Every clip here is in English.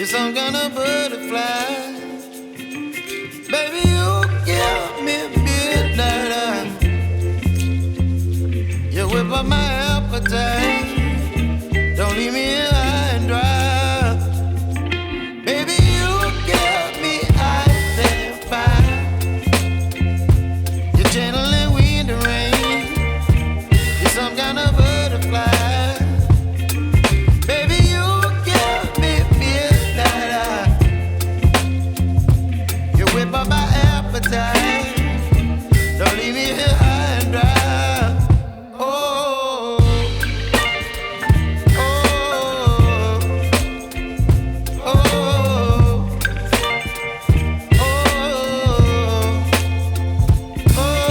You're some kind of butterfly. Baby, you give me midnight. You whip up my appetite. Don't leave me here high and dry. Baby, you give me ice and fire. You're channeling wind and rain. You're some kind of butterfly. Baby, you give me midnight. You whip up my appetite. Don't leave me here high and dry. Oh, oh, oh, oh,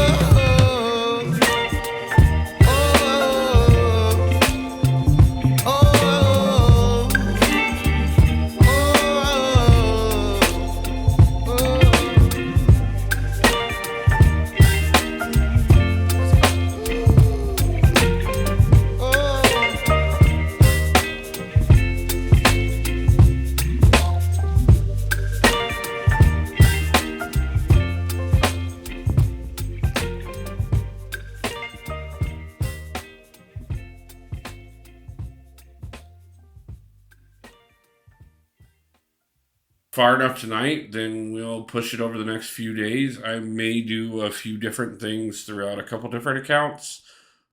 far enough tonight, then we'll push it over the next few days. I may do a few different things throughout a couple different accounts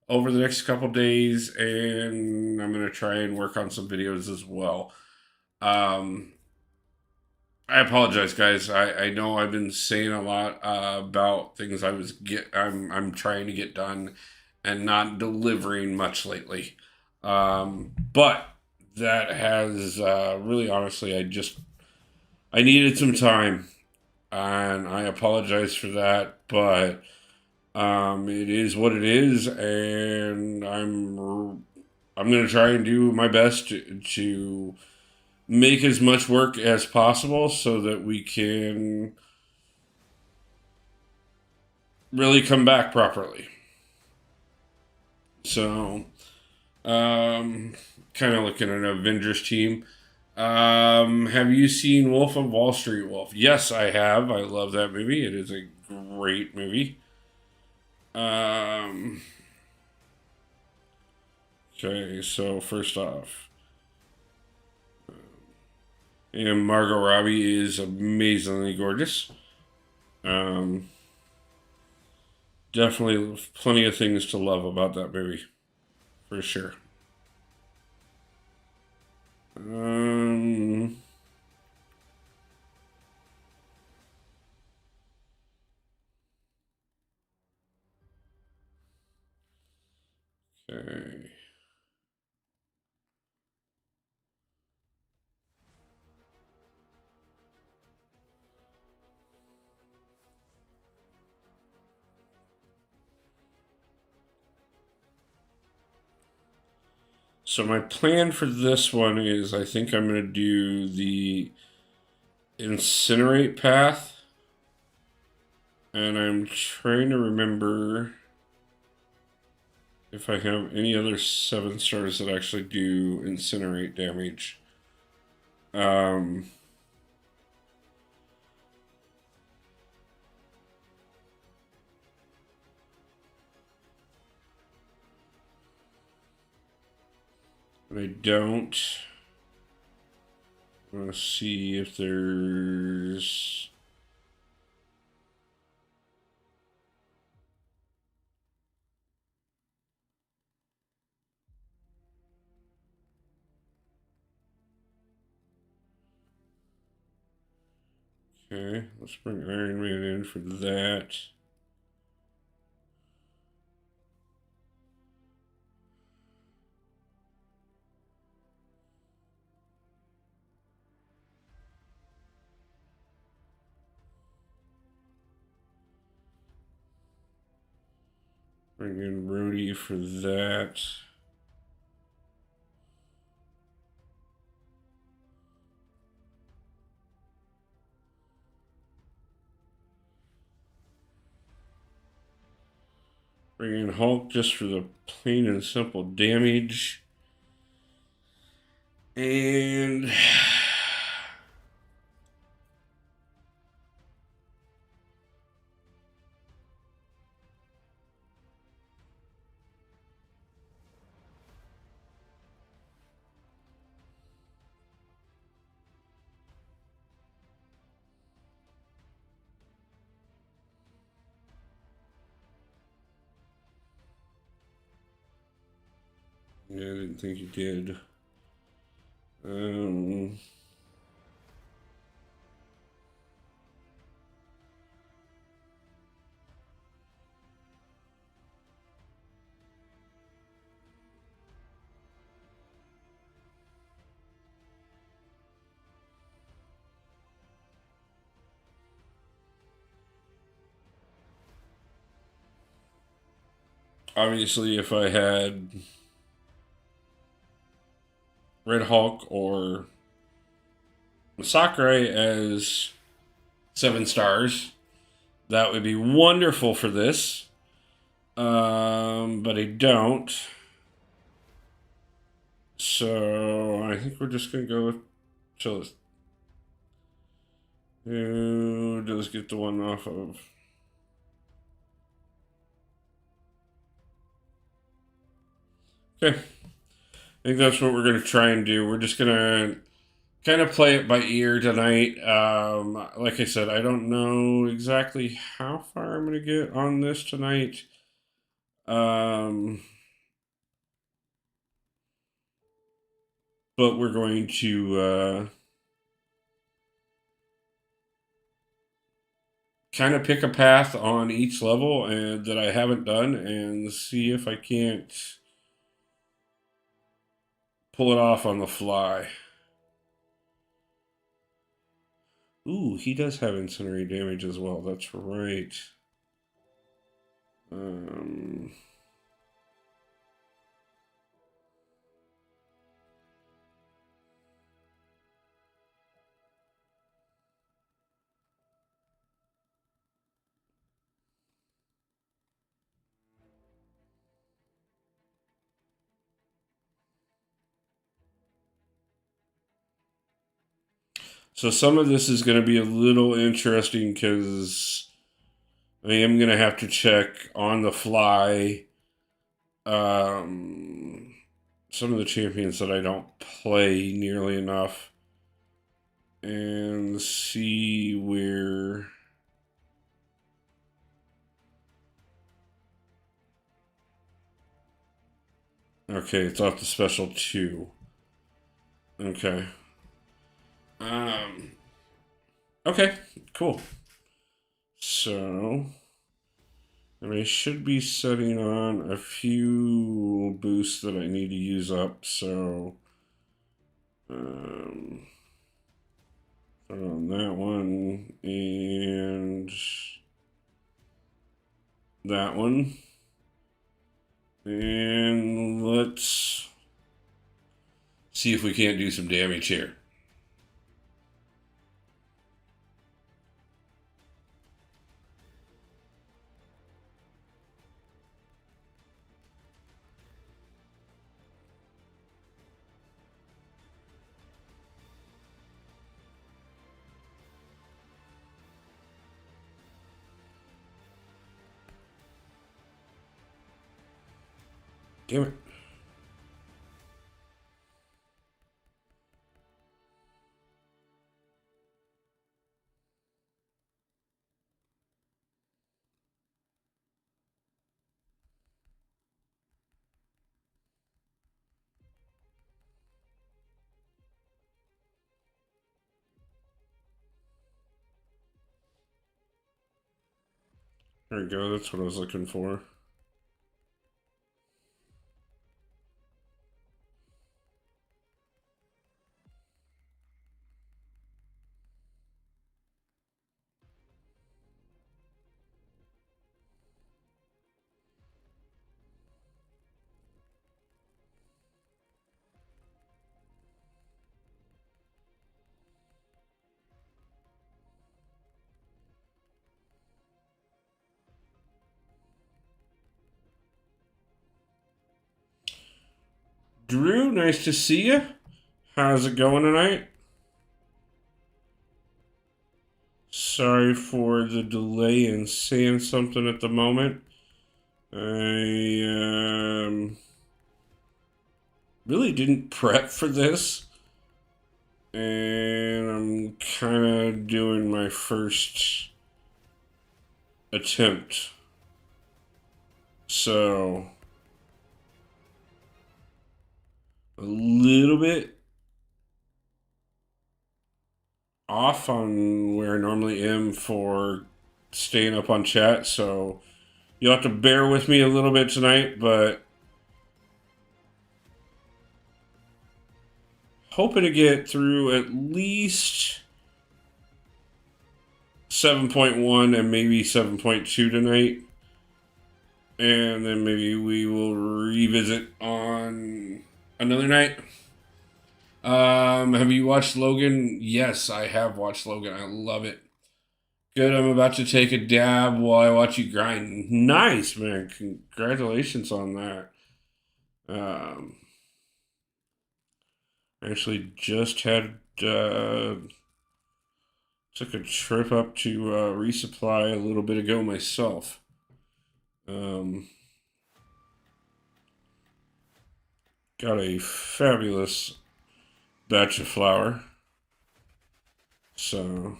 over the next couple days, and I'm going to try and work on some videos as well. I apologize, guys. I know I've been saying a lot about things I'm trying to get done and not delivering much lately. But that has really honestly, I needed some time, and I apologize for that, but it is what it is, and I'm going to try and do my best to make as much work as possible so that we can really come back properly. So, kind of looking at an Avengers team. Have you seen Wolf of Wall Street, Wolf? Yes, I have. I love that movie. It is a great movie. Okay, so first off, and Margot Robbie is amazingly gorgeous. Definitely plenty of things to love about that movie, for sure. Okay. So my plan for this one is I think I'm going to do the incinerate path. And I'm trying to remember if I have any other 7 stars that actually do incinerate damage. I don't. I want to see if there's... Okay, let's bring Iron Man in for that. Bring in Rhodey for that. Bring in Hulk just for the plain and simple damage. And Yeah, I didn't think you did. Obviously, if I had Red Hulk or Sakurai as 7 stars, that would be wonderful for this. But I don't. So I think we're just gonna go with. So let's get the one off of. Okay, I think that's what we're gonna try and do. We're just gonna kind of play it by ear tonight. Like I said, I don't know exactly how far I'm gonna get on this tonight. But we're going to kind of pick a path on each level and that I haven't done and see if I can't pull it off on the fly. Ooh, he does have incendiary damage as well. That's right. Um, so some of this is going to be a little interesting because I am going to have to check on the fly some of the champions that I don't play nearly enough and see where. Okay, it's off the special 2. Okay. Um. Okay, cool. So, and I should be setting on a few boosts that I need to use up. So, put on that one and that one. And let's see if we can't do some damage here. Damn it. There we go, that's what I was looking for. Drew, nice to see you. How's it going tonight? Sorry for the delay in saying something at the moment. I really didn't prep for this. And I'm kind of doing my first attempt. So, a little bit off on where I normally am for staying up on chat, so you'll have to bear with me a little bit tonight, but hoping to get through at least 7.1 and maybe 7.2 tonight. And then maybe we will revisit on another night. Have you watched Logan? Yes, I have watched Logan. I love it. Good. I'm about to take a dab while I watch you grind. Nice, man. Congratulations on that. Um, actually, just had took a trip up to resupply a little bit ago myself. Got a fabulous batch of flour. So,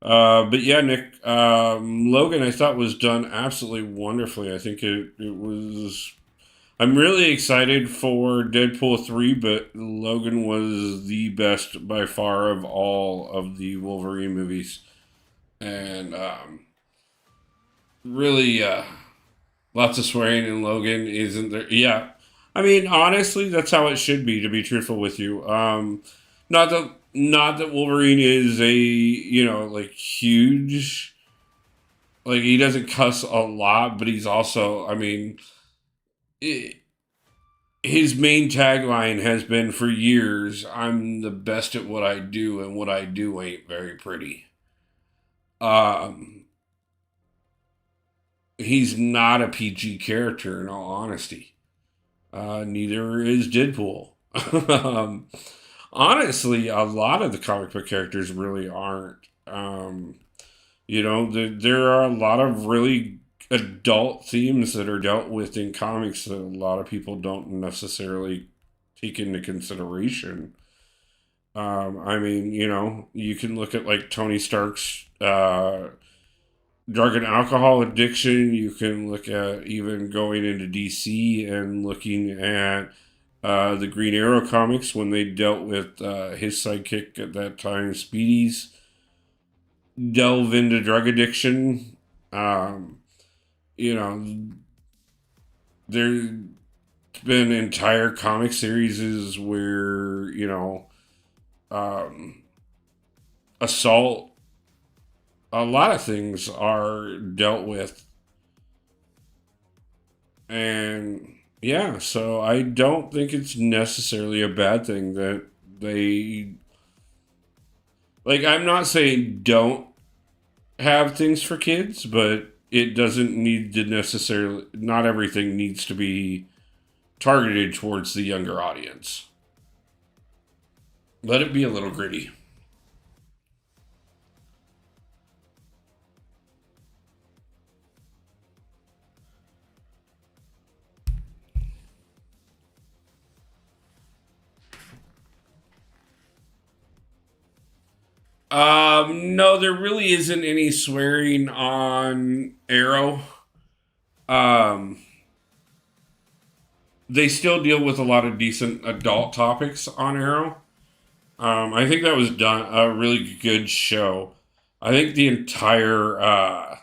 but yeah, Nick, Logan, I thought was done absolutely wonderfully. I think it was. I'm really excited for Deadpool 3, but Logan was the best by far of all of the Wolverine movies. And really, lots of swearing in Logan, isn't there? Yeah. I mean, honestly, that's how it should be, to be truthful with you. Not that Wolverine is a, like huge, like he doesn't cuss a lot, but he's also, I mean, his main tagline has been for years, I'm the best at what I do, and what I do ain't very pretty. He's not a PG character, in all honesty. Neither is Deadpool. um, honestly, a lot of the comic book characters really aren't. There are a lot of really adult themes that are dealt with in comics that a lot of people don't necessarily take into consideration. I mean, you can look at like Tony Stark's drug and alcohol addiction. You can look at even going into DC and looking at the Green Arrow comics when they dealt with his sidekick at that time, Speedy's delve into drug addiction. You know, there's been entire comic series where, assault, a lot of things are dealt with. And yeah, so I don't think it's necessarily a bad thing that they, like, I'm not saying don't have things for kids, but it doesn't need to necessarily, not everything needs to be targeted towards the younger audience. Let it be a little gritty. No, there really isn't any swearing on Arrow. Um, they still deal with a lot of decent adult topics on Arrow. I think that was done a really good show. I think the entire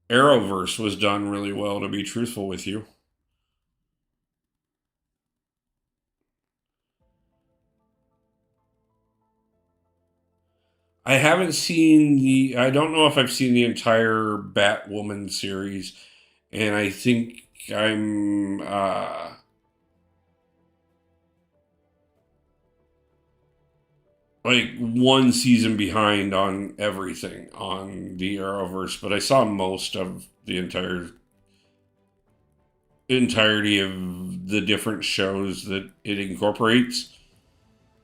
Arrowverse was done really well, to be truthful with you. I haven't seen the. I don't know if I've seen the entire Batwoman series, and I think I'm like one season behind on everything on the Arrowverse, but I saw most of the entirety of the different shows that it incorporates,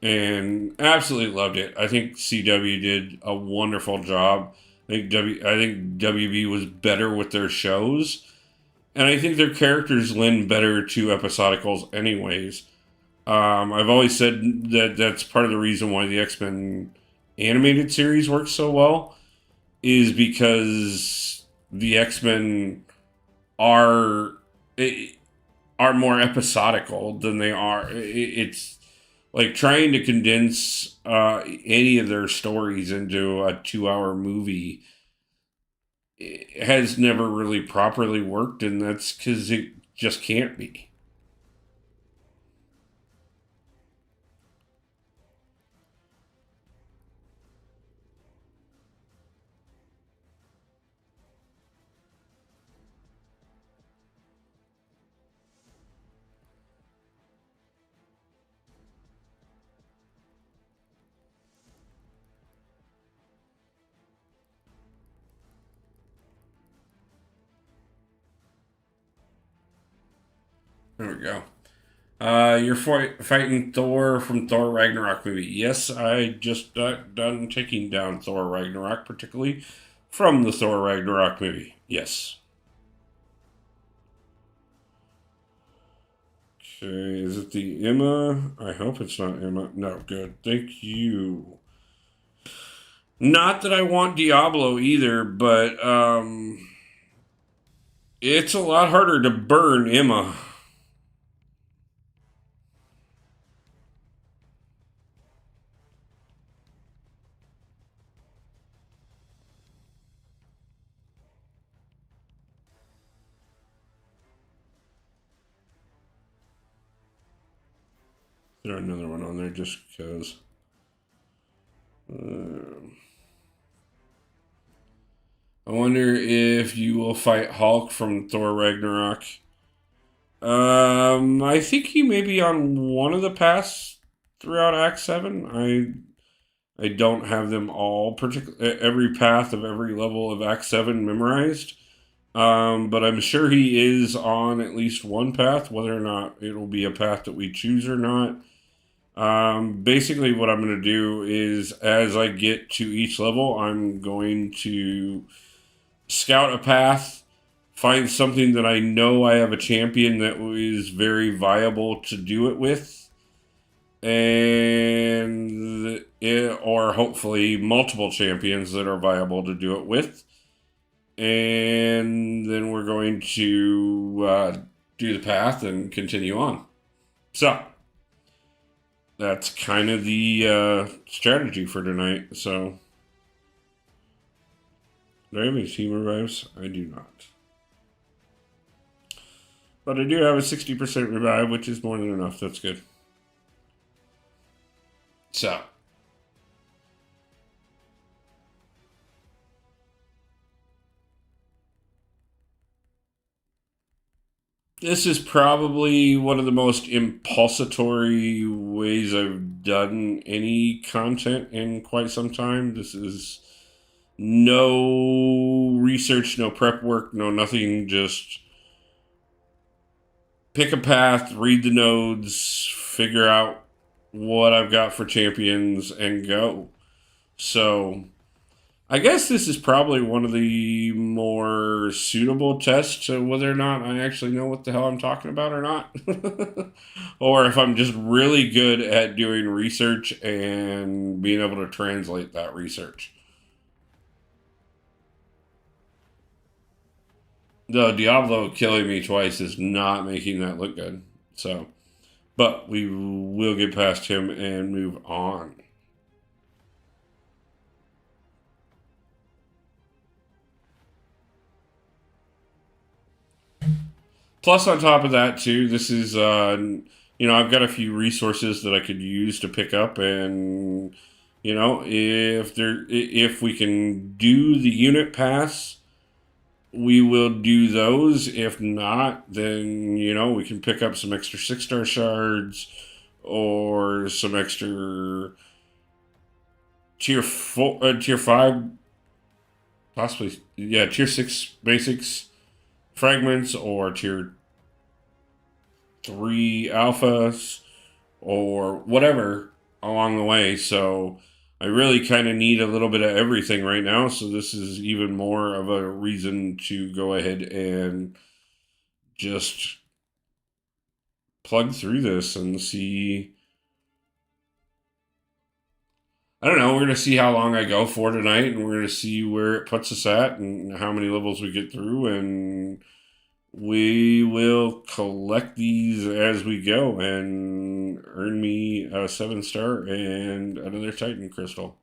and absolutely loved it. I think CW did a wonderful job. I think WB was better with their shows, and I think their characters lend better to episodicals, anyways. I've always said that that's part of the reason why the X-Men animated series works so well, is because the X-Men are are more episodical than they are. It's like trying to condense any of their stories into a 2 hour movie has never really properly worked, and that's because it just can't be. There we go. You're fighting Thor from Thor Ragnarok movie. Yes, I just got done taking down Thor Ragnarok, particularly from the Thor Ragnarok movie. Yes. Okay, is it the Emma? I hope it's not Emma. No, good. Thank you. Not that I want Diablo either, but it's a lot harder to burn Emma. Throw another one on there just because. I wonder if you will fight Hulk from Thor Ragnarok. I think he may be on one of the paths throughout Act Seven. I don't have them all every path of every level of Act Seven memorized. But I'm sure he is on at least one path, whether or not it'll be a path that we choose or not. Basically, what I'm going to do is as I get to each level, I'm going to scout a path, find something that I know I have a champion that is very viable to do it with, or hopefully multiple champions that are viable to do it with. And then we're going to do the path and continue on. So that's kind of the strategy for tonight. So, do I have any team revives? I do not. But I do have a 60% revive, which is more than enough. That's good. So, this is probably one of the most impulsatory ways I've done any content in quite some time. This is no research, no prep work, no nothing. Just pick a path, read the nodes, figure out what I've got for champions, and go. So I guess this is probably one of the more suitable tests to whether or not I actually know what the hell I'm talking about or not. Or if I'm just really good at doing research and being able to translate that research. The Diablo killing me twice is not making that look good. So, but we will get past him and move on. Plus, on top of that, too, this is I've got a few resources that I could use to pick up, and if we can do the unit pass, we will do those. If not, then we can pick up some extra 6-star shards or some extra tier 5, possibly tier 6 basics fragments or tier 3 alphas or whatever along the way. So I really kind of need a little bit of everything right now. So this is even more of a reason to go ahead and just plug through this and see I don't know. We're gonna see how long I go for tonight, and we're gonna see where it puts us at, and how many levels we get through, and we will collect these as we go, and earn me a 7-star and another Titan crystal.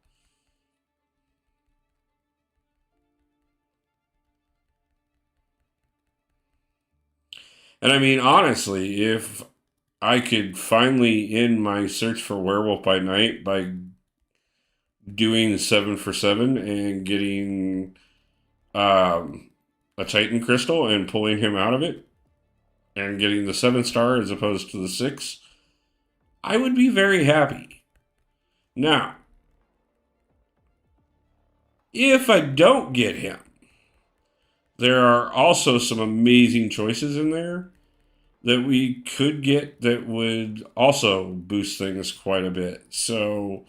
And I mean, honestly, if I could finally end my search for Werewolf by Night by doing the 7 for 7 and getting um, a Titan crystal and pulling him out of it and getting the 7-star as opposed to the 6, I would be very happy. Now, if I don't get him, there are also some amazing choices in there that we could get that would also boost things quite a bit. So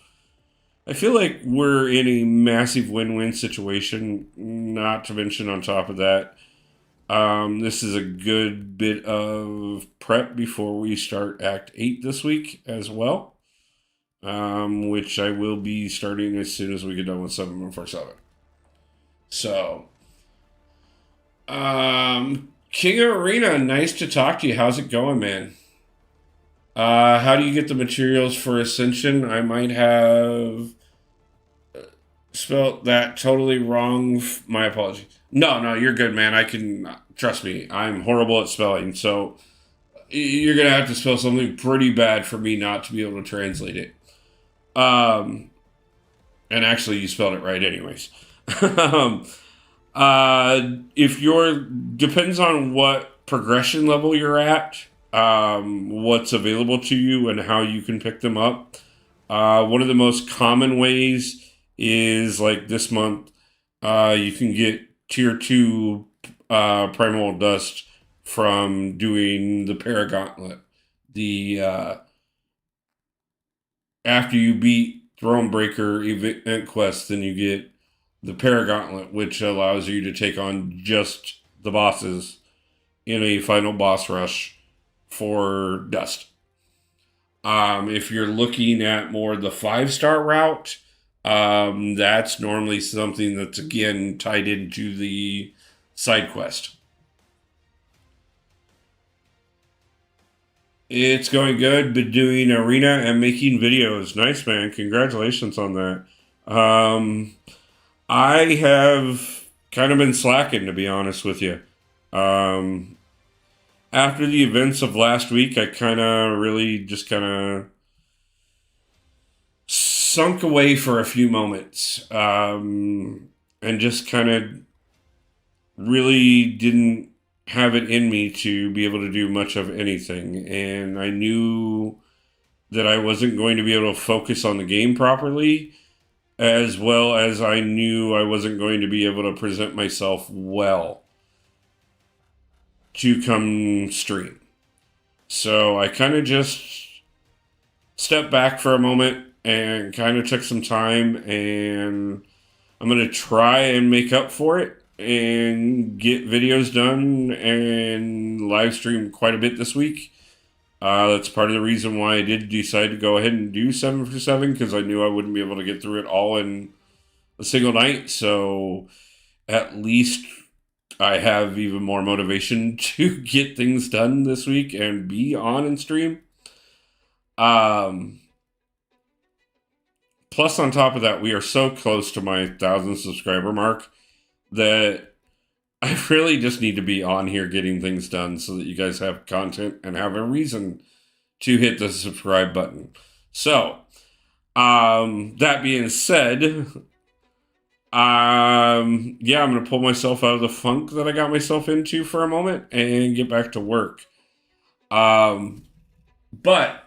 I feel like we're in a massive win-win situation. Not to mention, on top of that, this is a good bit of prep before we start Act 8 this week as well, which I will be starting as soon as we get done with 7-1-4-7. So, King of Arena, nice to talk to you. How's it going, man? How do you get the materials for Ascension? I might have spelt that totally wrong. My apologies. No, you're good, man. I can, trust me, I'm horrible at spelling. So you're going to have to spell something pretty bad for me not to be able to translate it. And actually, you spelled it right anyways. If you're, depends on what progression level you're at, what's available to you, and how you can pick them up. One of the most common ways is like this month, you can get tier 2 primal dust from doing the Paragauntlet. The after you beat Thronebreaker event quest, then you get the Paragauntlet, which allows you to take on just the bosses in a final boss rush for dust. If you're looking at more the 5-star route, that's normally something that's again tied into the side quest. It's going good. Been doing arena and making videos. Nice, man. Congratulations on that. I have kind of been slacking, to be honest with you. After the events of last week, I kind of really just kind of sunk away for a few moments, and just kind of really didn't have it in me to be able to do much of anything. And I knew that I wasn't going to be able to focus on the game properly, as well as I knew I wasn't going to be able to present myself well to come stream. So I kind of just stepped back for a moment and kind of took some time, and I'm going to try and make up for it and get videos done and live stream quite a bit this week. That's part of the reason why I did decide to go ahead and do 7-for-7, because I knew I wouldn't be able to get through it all in a single night. So at least I have even more motivation to get things done this week and be on and stream. Plus, on top of that, we are so close to my 1,000 subscriber mark that I really just need to be on here getting things done so that you guys have content and have a reason to hit the subscribe button. So, that being said, I'm going to pull myself out of the funk that I got myself into for a moment and get back to work. But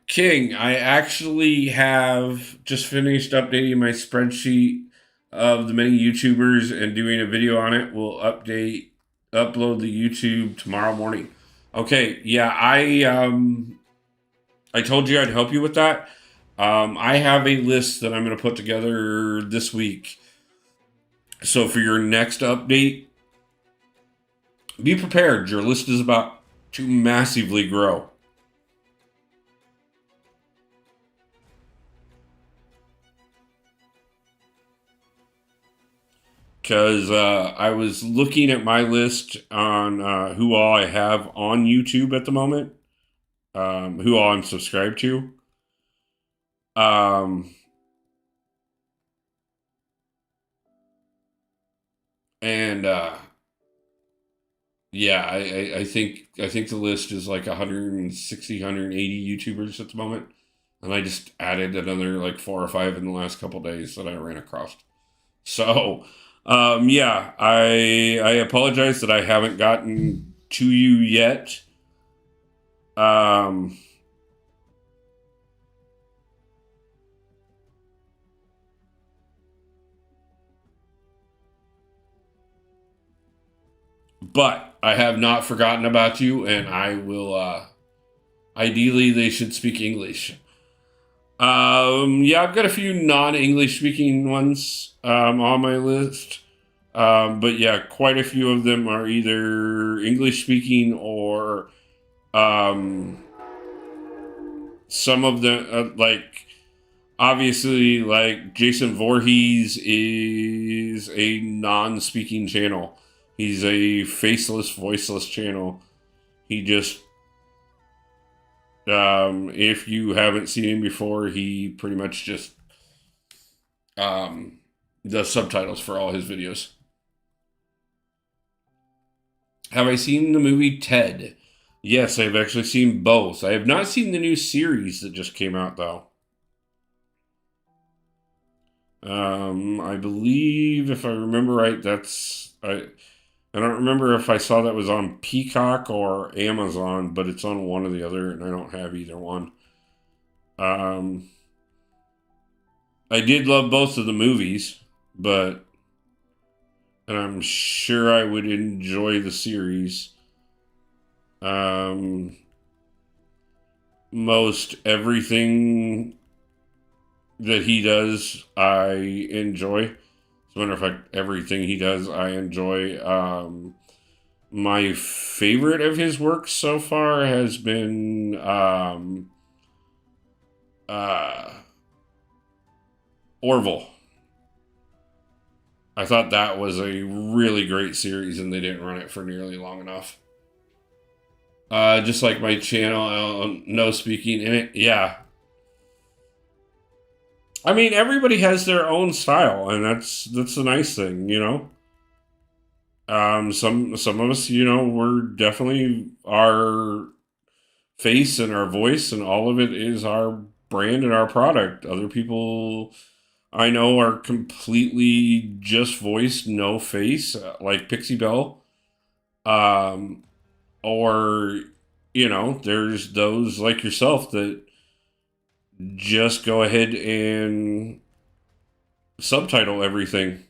King, I actually have just finished updating my spreadsheet of the many YouTubers and doing a video on it. We'll upload the YouTube tomorrow morning. Okay, yeah, I told you I'd help you with that. I have a list that I'm going to put together this week. So for your next update, be prepared. Your list is about to massively grow. because I was looking at my list on who all I have on YouTube at the moment, who all I'm subscribed to. Um, and yeah, I think the list is like 160, 180 YouTubers at the moment, and I just added another like 4 or 5 in the last couple days that I ran across. So, yeah, I apologize that I haven't gotten to you yet. Um, but I have not forgotten about you, and I will. Ideally, they should speak English. Yeah, I've got a few non-English speaking ones on my list. But yeah, quite a few of them are either English speaking or um, some of them, like obviously, like Jason Voorhees is a non-speaking channel. He's a faceless, voiceless channel. He just, if you haven't seen him before, he pretty much just um, does subtitles for all his videos. Have I seen the movie Ted? Yes, I've actually seen both. I have not seen the new series that just came out, though. I believe, if I remember right, I don't remember if I saw that was on Peacock or Amazon, but it's on one or the other, and I don't have either one. Um, I did love both of the movies, but and I'm sure I would enjoy the series. Um, most everything that he does, I enjoy. As a matter of fact, everything he does, I enjoy. My favorite of his work so far has been uh, Orville. I thought that was a really great series, and they didn't run it for nearly long enough. Just like my channel, no speaking in it. Yeah, I mean everybody has their own style, and that's a nice thing, you know. Some of us, you know, we're definitely our face and our voice, and all of it is our brand and our product. Other people I know are completely just voice, no face, like Pixie Bell. Um, or, you know, there's those like yourself that just go ahead and subtitle everything.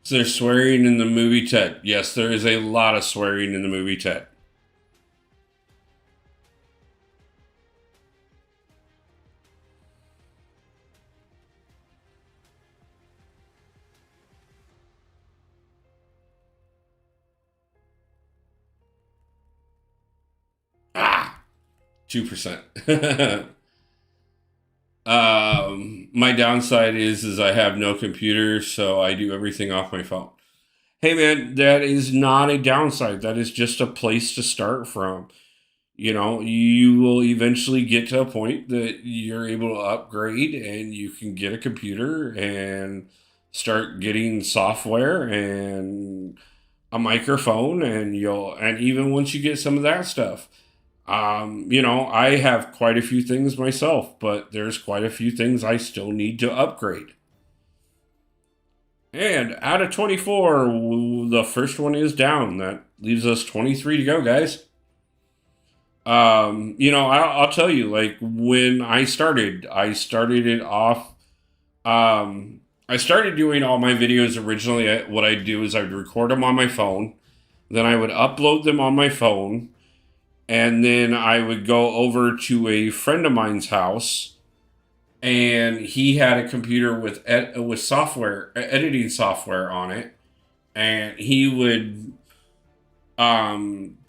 So there's swearing in the movie Ted. Yes, there is a lot of swearing in the movie Ted. Ah, 2%. My downside is I have no computer, so I do everything off my phone. Hey man, that is not a downside. That is just a place to start from. You know, you will eventually get to a point that you're able to upgrade and you can get a computer and start getting software and a microphone, and even once you get some of that stuff, you know, I have quite a few things myself, but there's quite a few things I still need to upgrade. And out of 24, the first one is down. That leaves us 23 to go, guys. You know, I'll tell you, like when I started it off. I started doing all my videos originally. What I'd do is I'd record them on my phone, then I would upload them on my phone, and then I would go over to a friend of mine's house and he had a computer with software, editing software on it, and he would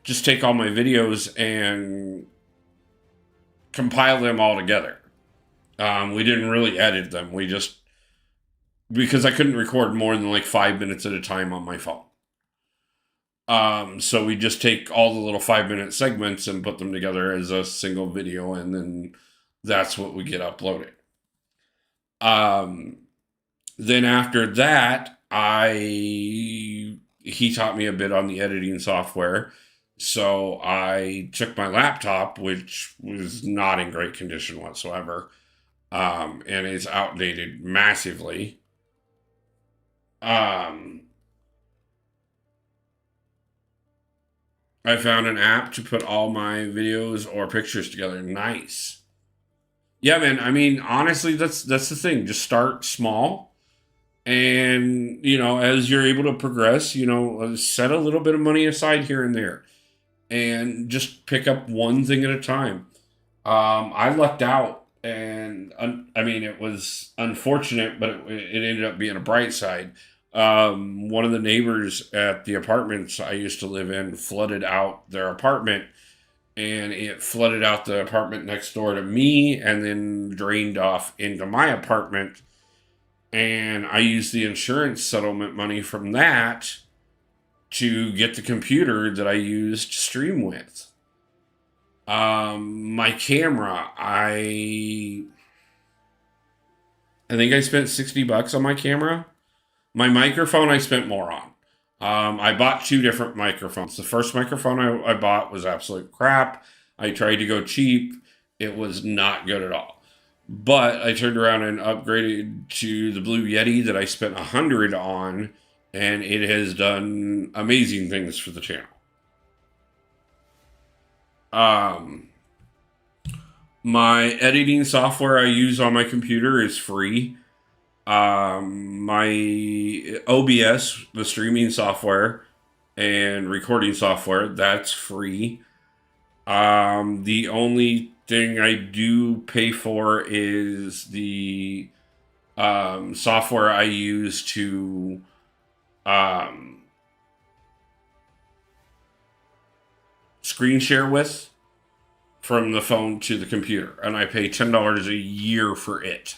just take all my videos and compile them all together. We didn't really edit them. We just, because I couldn't record more than like 5 minutes at a time on my phone. So we just take all the little 5 minute segments and put them together as a single video, and then that's what we get uploaded. Um, then after that, he taught me a bit on the editing software. So I took my laptop, which was not in great condition whatsoever, and is outdated massively. Um, I found an app to put all my videos or pictures together. Nice. Yeah, man. I mean, honestly, that's the thing. Just start small, and as you're able to progress, set a little bit of money aside here and there, and just pick up one thing at a time. I lucked out, and I mean, it was unfortunate, but it ended up being a bright side. One of the neighbors at the apartments I used to live in flooded out their apartment, and it flooded out the apartment next door to me and then drained off into my apartment. And I used the insurance settlement money from that to get the computer that I used to stream with. My camera, I think I spent $60 on my camera. My microphone, I spent more on. I bought two different microphones. The first microphone I bought was absolute crap. I tried to go cheap. It was not good at all. But I turned around and upgraded to the Blue Yeti that I spent $100 on, and it has done amazing things for the channel. My editing software I use on my computer is free. My OBS, the streaming software and recording software, that's free. The only thing I do pay for is the software I use to screen share with from the phone to the computer, and I pay $10 a year for it.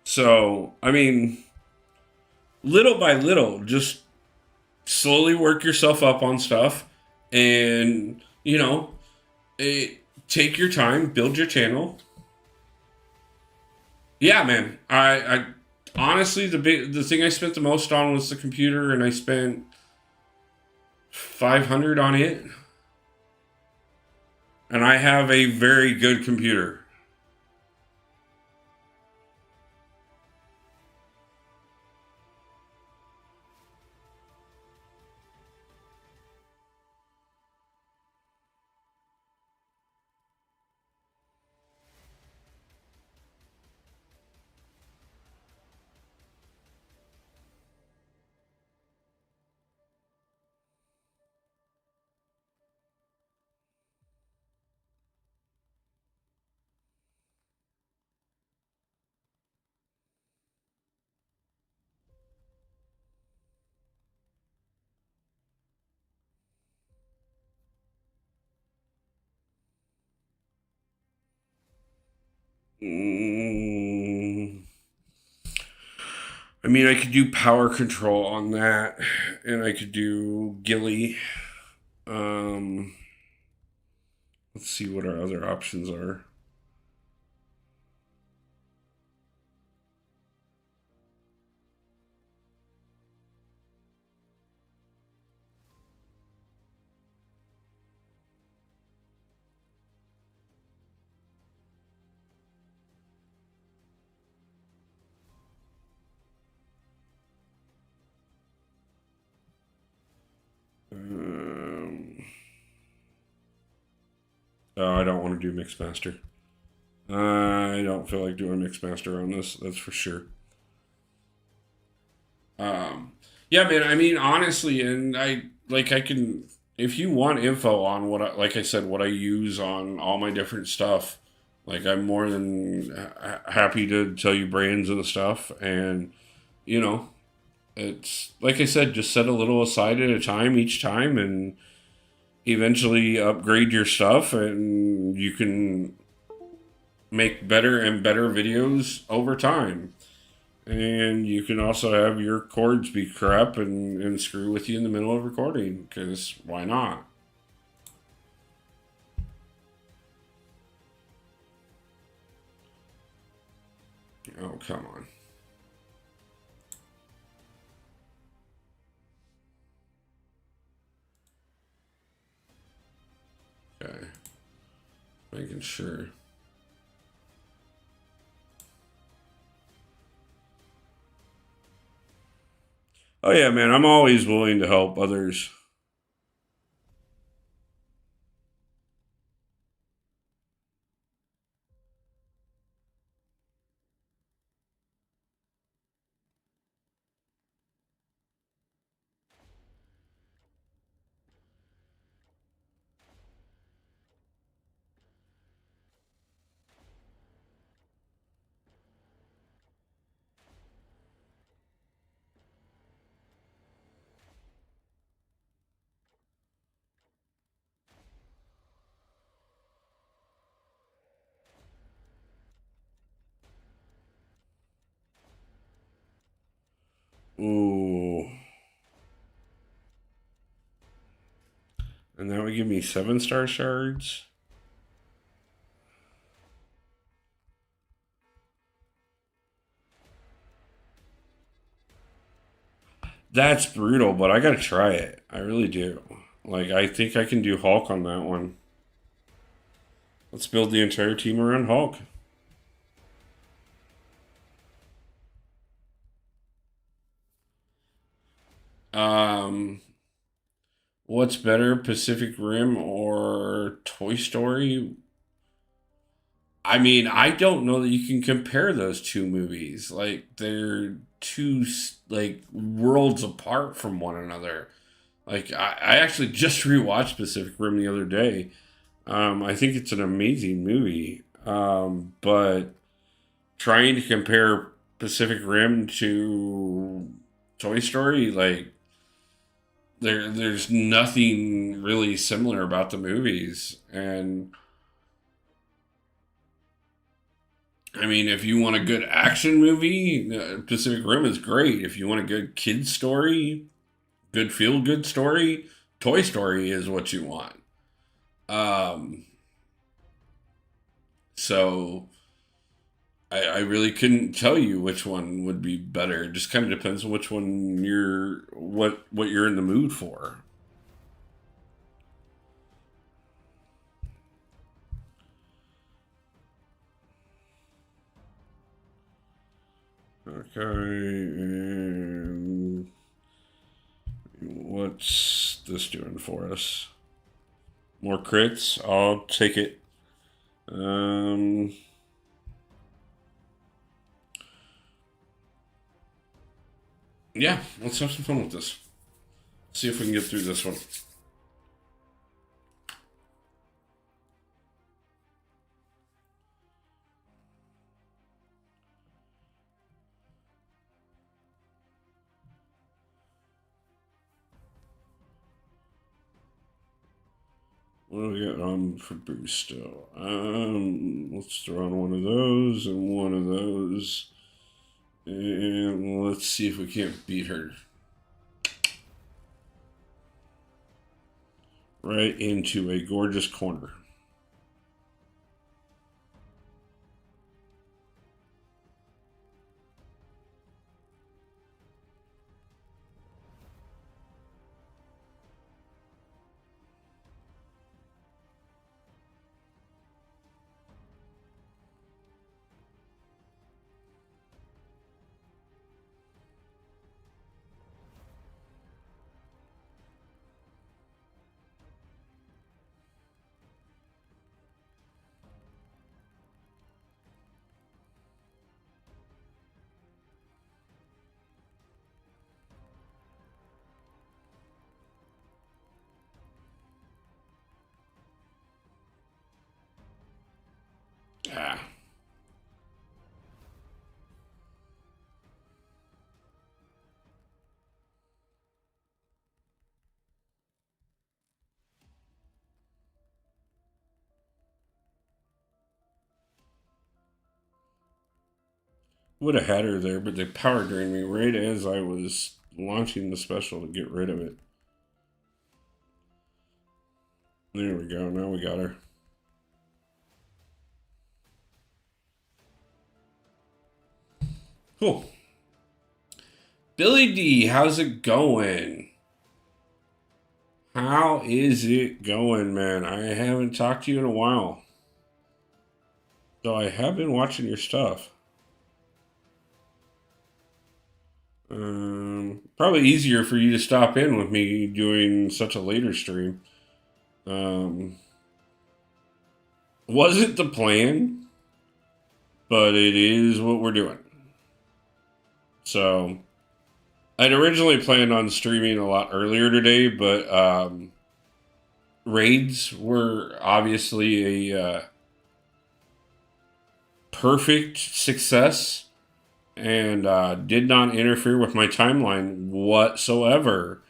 So, I mean, little by little, just slowly work yourself up on stuff, and take your time, build your channel. Yeah, man. I honestly, the thing I spent the most on was the computer, and I spent $500 on it. And I have a very good computer. Mm, I mean, I could do power control on that, and I could do Gilly. Um, let's see what our other options are. Um, oh, I don't want to do Mixmaster. I don't feel like doing Mixmaster on this. That's for sure. Um, yeah, man. I mean, honestly, and I can. if you want info on what like I said, what I use on all my different stuff, like I'm more than happy to tell you brands and stuff. And you know, it's like I said, just set a little aside at a time each time, and eventually upgrade your stuff, and you can make better and better videos over time. And you can also have your cords be crap and screw with you in the middle of recording, because why not? Oh, come on. Okay. Making sure. Oh, yeah, man. I'm always willing to help others. Ooh. And that would give me 7-star shards. That's brutal, but I gotta try it. I really do. Like, I think I can do Hulk on that one. Let's build the entire team around Hulk. Um, what's better, Pacific Rim or Toy Story? I mean, I don't know that you can compare those two movies. Like, they're two like worlds apart from one another. Like, I actually just rewatched Pacific Rim the other day. I think it's an amazing movie. But trying to compare Pacific Rim to Toy Story, like there's nothing really similar about the movies. And I mean, if you want a good action movie, Pacific Rim is great. If you want a good kid story, good feel good story, Toy Story is what you want. Um, so I really couldn't tell you which one would be better. It just kind of depends on which one what you're in the mood for. Okay, and what's this doing for us? More crits. I'll take it. Um, yeah, let's have some fun with this. See if we can get through this one. What do we got on for boost still? Let's throw on one of those and one of those. And let's see if we can't beat her. Right into a gorgeous corner. Would have had her there, but they power drained me right as I was launching the special to get rid of it. There we go. Now we got her. Cool. Billy D, how's it going? How is it going, man? I haven't talked to you in a while. Though I have been watching your stuff. Probably easier for you to stop in with me doing such a later stream. Wasn't the plan, but it is what we're doing. So, I'd originally planned on streaming a lot earlier today, but raids were obviously a perfect success and did not interfere with my timeline whatsoever.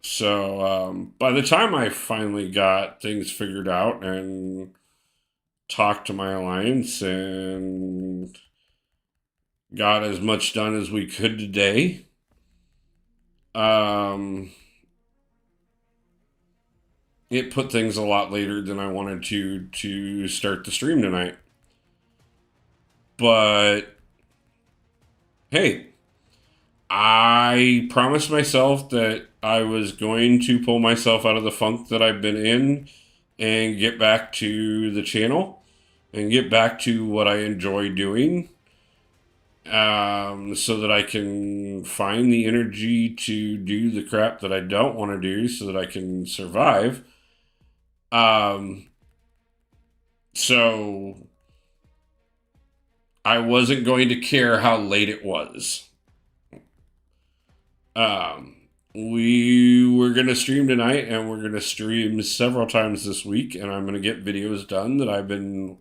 So by the time I finally got things figured out and talked to my alliance and got as much done as we could today, it put things a lot later than I wanted to start the stream tonight. But hey, I promised myself that I was going to pull myself out of the funk that I've been in and get back to the channel and get back to what I enjoy doing, so that I can find the energy to do the crap that I don't want to do so that I can survive. So I wasn't going to care how late it was. We were going to stream tonight, and we're going to stream several times this week, and I'm going to get videos done that I've been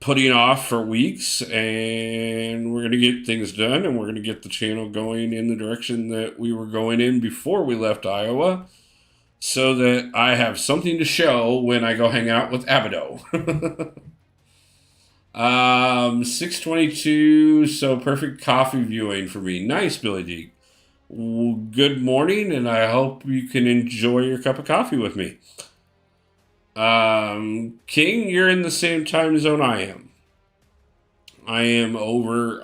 putting off for weeks, and we're going to get things done, and we're going to get the channel going in the direction that we were going in before we left Iowa, so that I have something to show when I go hang out with Abido. 6:22, so perfect coffee viewing for me. Nice, Billy D. Well, good morning, and I hope you can enjoy your cup of coffee with me. King, you're in the same time zone I am. I am over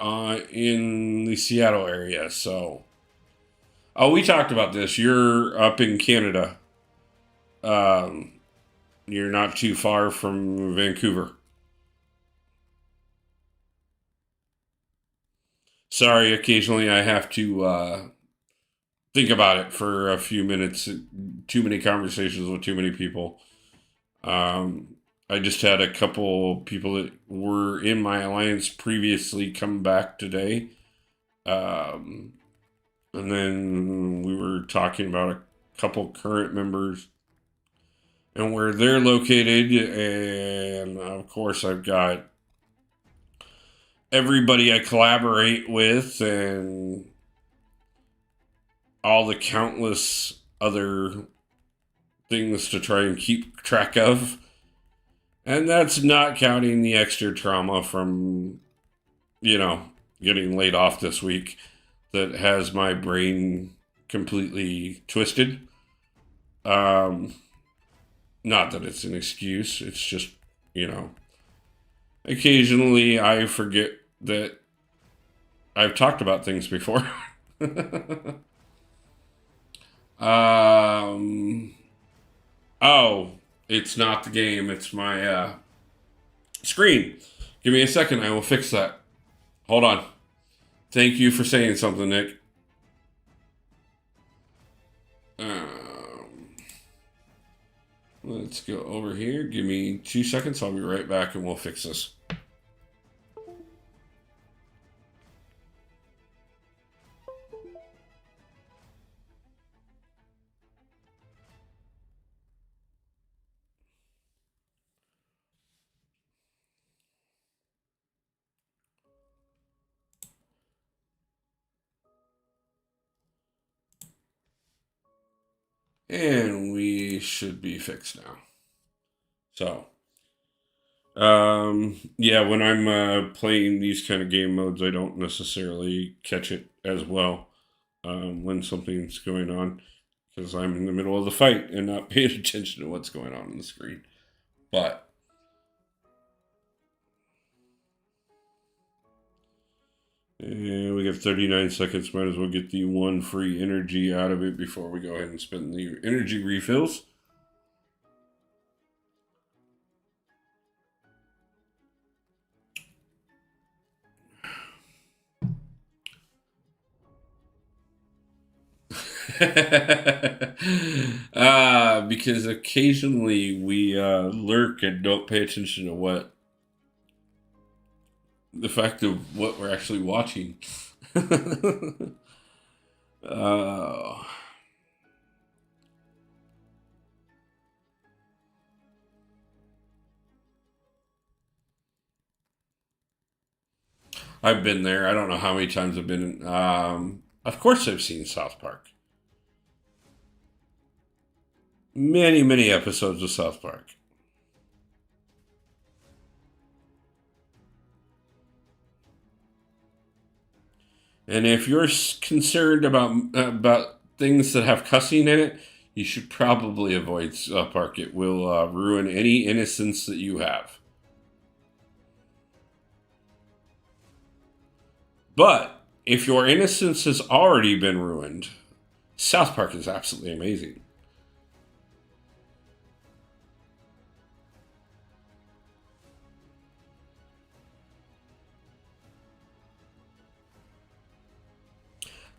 in the Seattle area, so. Oh, we talked about this. You're up in Canada. You're not too far from Vancouver. Sorry, occasionally I have to think about it for a few minutes. Too many conversations with too many people. I just had a couple people that were in my alliance previously come back today. And then we were talking about a couple current members and where they're located. And of course, I've got everybody I collaborate with and all the countless other things to try and keep track of. And that's not counting the extra trauma from, getting laid off this week that has my brain completely twisted. Not that it's an excuse. It's just, occasionally I forget that I've talked about things before. Oh, it's not the game. It's my screen. Give me a second. I will fix that. Hold on. Thank you for saying something, Nick. Let's go over here. Give me 2 seconds. I'll be right back and we'll fix this. And we should be fixed now. So, yeah, when I'm playing these kind of game modes, I don't necessarily catch it as well when something's going on because I'm in the middle of the fight and not paying attention to what's going on the screen. But we got 39 seconds. Might as well get the one free energy out of it before we go ahead and spend the energy refills. Because occasionally we lurk and don't pay attention to what the fact of what we're actually watching. uh, I've been there. I don't know how many times I've been. Of course, I've seen South Park. Many, many episodes of South Park. And if you're concerned about things that have cussing in it, you should probably avoid South Park. It will ruin any innocence that you have. But if your innocence has already been ruined, South Park is absolutely amazing.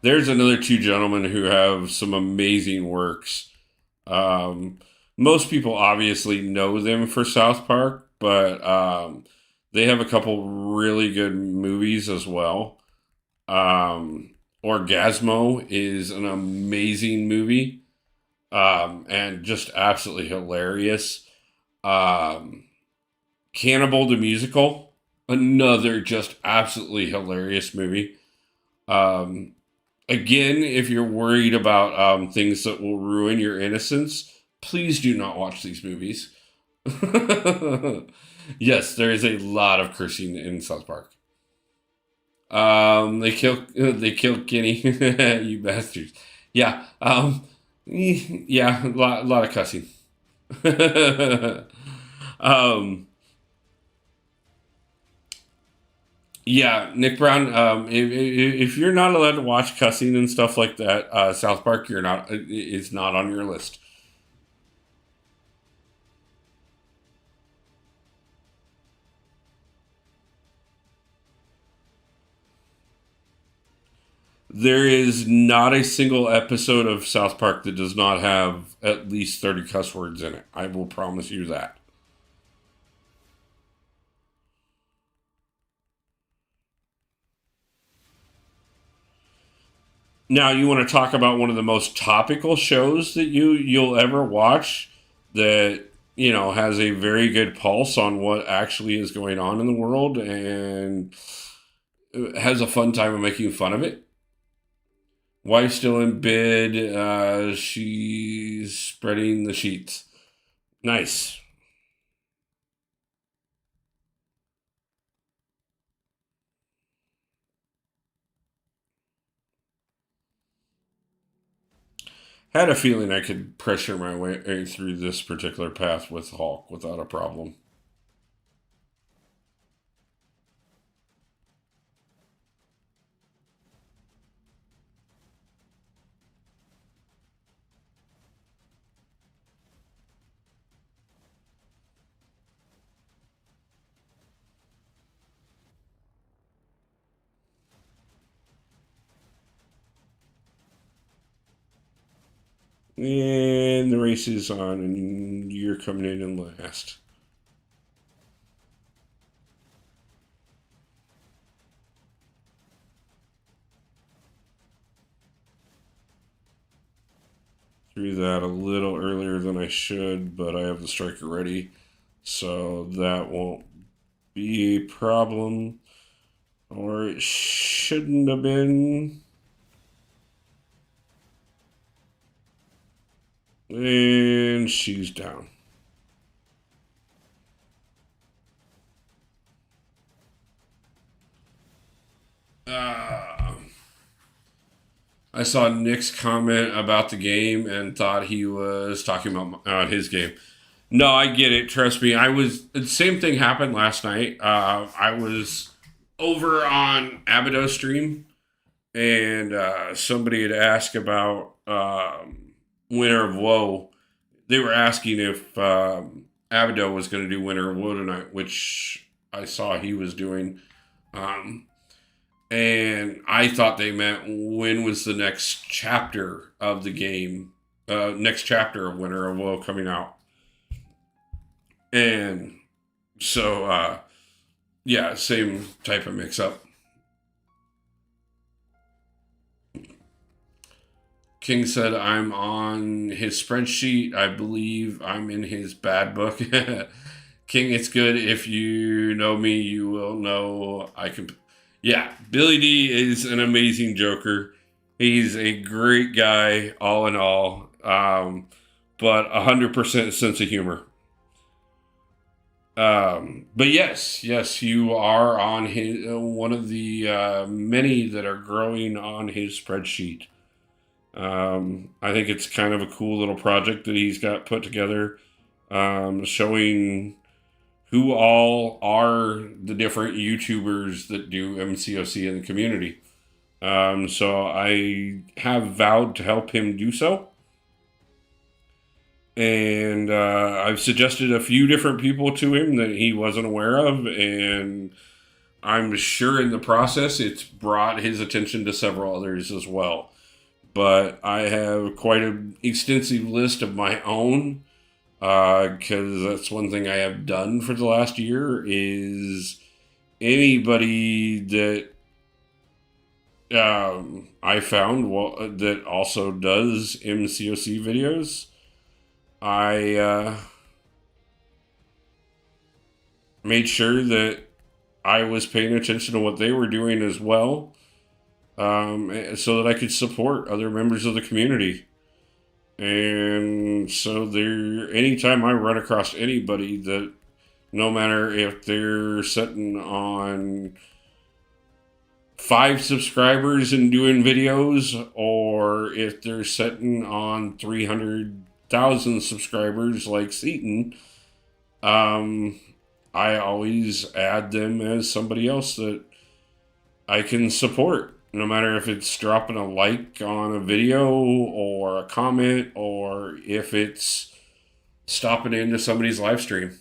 There's another two gentlemen who have some amazing works. Um, Most people obviously know them for South Park, but they have a couple really good movies as well. Orgasmo is an amazing movie and just absolutely hilarious. Um, Cannibal the Musical, another just absolutely hilarious movie. Um, Again, if you're worried about things that will ruin your innocence, please do not watch these movies. Yes, there is a lot of cursing in South Park. They killed Kenny, you bastards. Yeah, yeah, a lot of cussing. um, Yeah, Nick Brown. If you're not allowed to watch cussing and stuff like that, South Park, you're not. It's not on your list. There is not a single episode of South Park that does not have at least 30 cuss words in it. I will promise you that. Now, you want to talk about one of the most topical shows that you'll ever watch that has a very good pulse on what actually is going on in the world and has a fun time of making fun of it. Wife still in bed. She's spreading the sheets. Nice. Had a feeling I could pressure my way through this particular path with Hulk without a problem. And the race is on, and you're coming in last. Threw that a little earlier than I should, but I have the striker ready, so that won't be a problem. Or it shouldn't have been. And she's down. Uh, I saw Nick's comment about the game and thought he was talking about his game. No, I get it. Trust me. The same thing happened last night. I was over on Abado's stream, and somebody had asked about Winter of Woe. They were asking if Abado was going to do Winter of Woe tonight, which I saw he was doing. Um, and I thought they meant when was the next chapter of the game, next chapter of Winter of Woe coming out. And so, yeah, same type of mix up. King said, I'm on his spreadsheet. I believe I'm in his bad book. King, it's good. If you know me, you will know I can. Yeah, Billy D is an amazing Joker. He's a great guy, all in all. But 100% sense of humor. But yes, you are on his one of the many that are growing on his spreadsheet. I think it's kind of a cool little project that he's got put together, showing who all are the different YouTubers that do MCOC in the community. So I have vowed to help him do so. And I've suggested a few different people to him that he wasn't aware of. And I'm sure in the process it's brought his attention to several others as well. But I have quite an extensive list of my own, because that's one thing I have done for the last year is anybody that I found that also does MCOC videos, I made sure that I was paying attention to what they were doing as well, so that I could support other members of the community. And so anytime I run across anybody that, no matter if they're sitting on 5 subscribers and doing videos, or if they're sitting on 300,000 subscribers like Seaton, I always add them as somebody else that I can support, no matter if it's dropping a like on a video or a comment, or if it's stopping into somebody's live stream.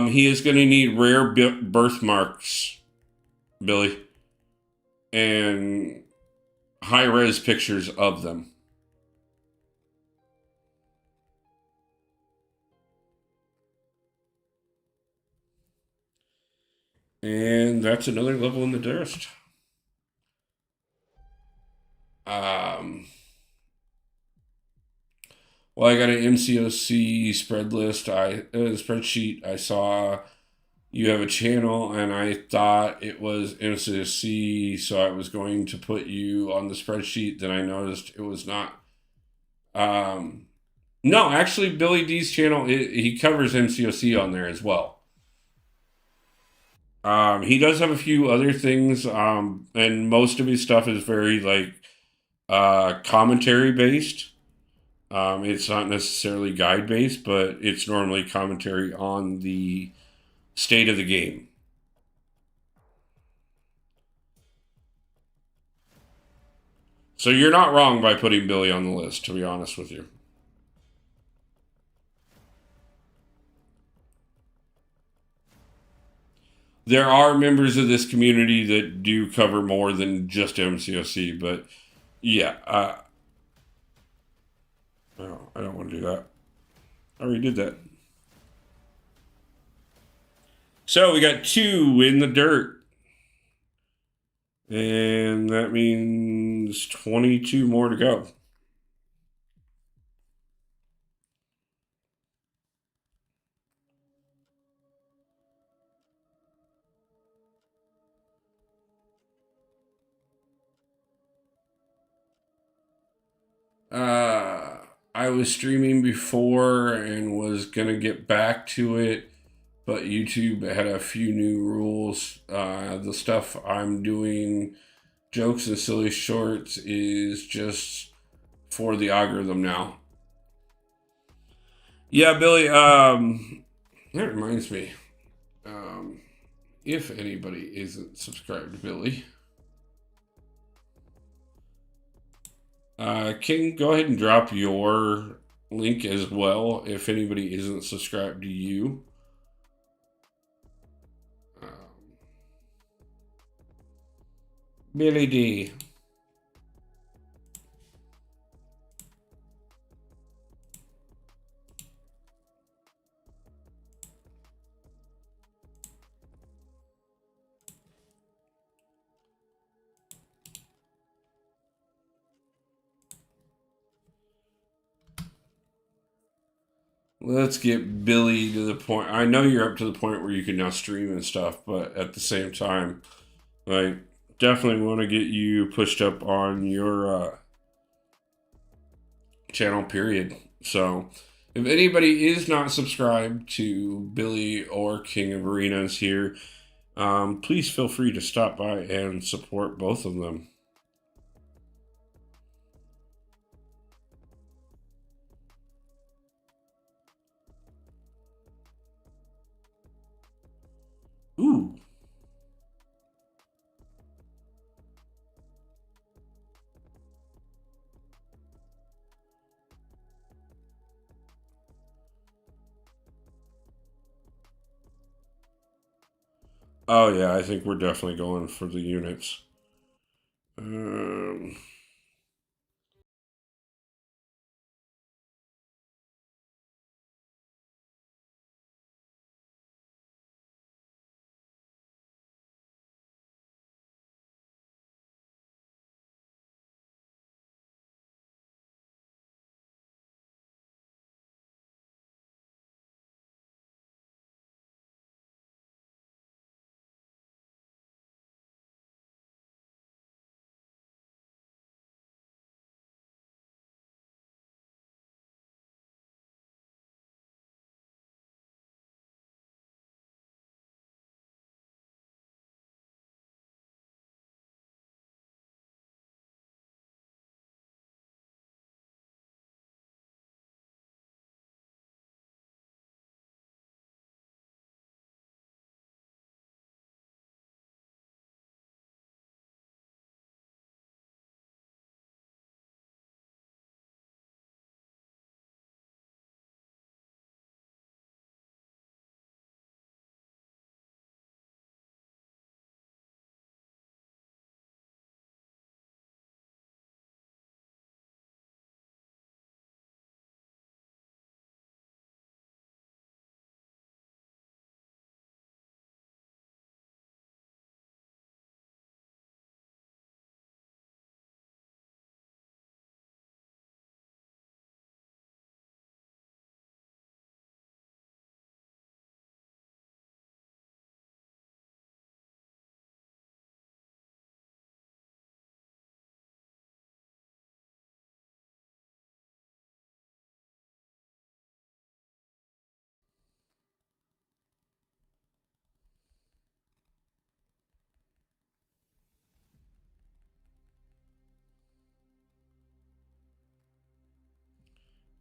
He is going to need rare birthmarks, Billy, and high res pictures of them. And that's another level in the dust. Well, I got an MCOC spreadsheet. I saw you have a channel, and I thought it was MCOC, so I was going to put you on the spreadsheet. Then I noticed it was not. No, actually, Billy D's channel, he covers MCOC on there as well. He does have a few other things, and most of his stuff is very like commentary based. It's not necessarily guide based, but it's normally commentary on the state of the game. So you're not wrong by putting Billy on the list, to be honest with you. There are members of this community that do cover more than just MCOC, but yeah, no, I don't want to do that. I already did that. So we got 2 in the dirt. And that means 22 more to go. I was streaming before and was gonna get back to it, but YouTube had a few new rules. The stuff I'm doing, jokes and silly shorts, is just for the algorithm now. Yeah, Billy. That reminds me. Um, if anybody isn't subscribed to Billy, King, go ahead and drop your link as well. If anybody isn't subscribed to you. Um, Billy D. Let's get Billy to the point. I know you're up to the point where you can now stream and stuff, but at the same time, like, definitely want to get you pushed up on your channel, period. So, if anybody is not subscribed to Billy or King of Arenas here, please feel free to stop by and support both of them. Ooh. Oh yeah, I think we're definitely going for the units. Um,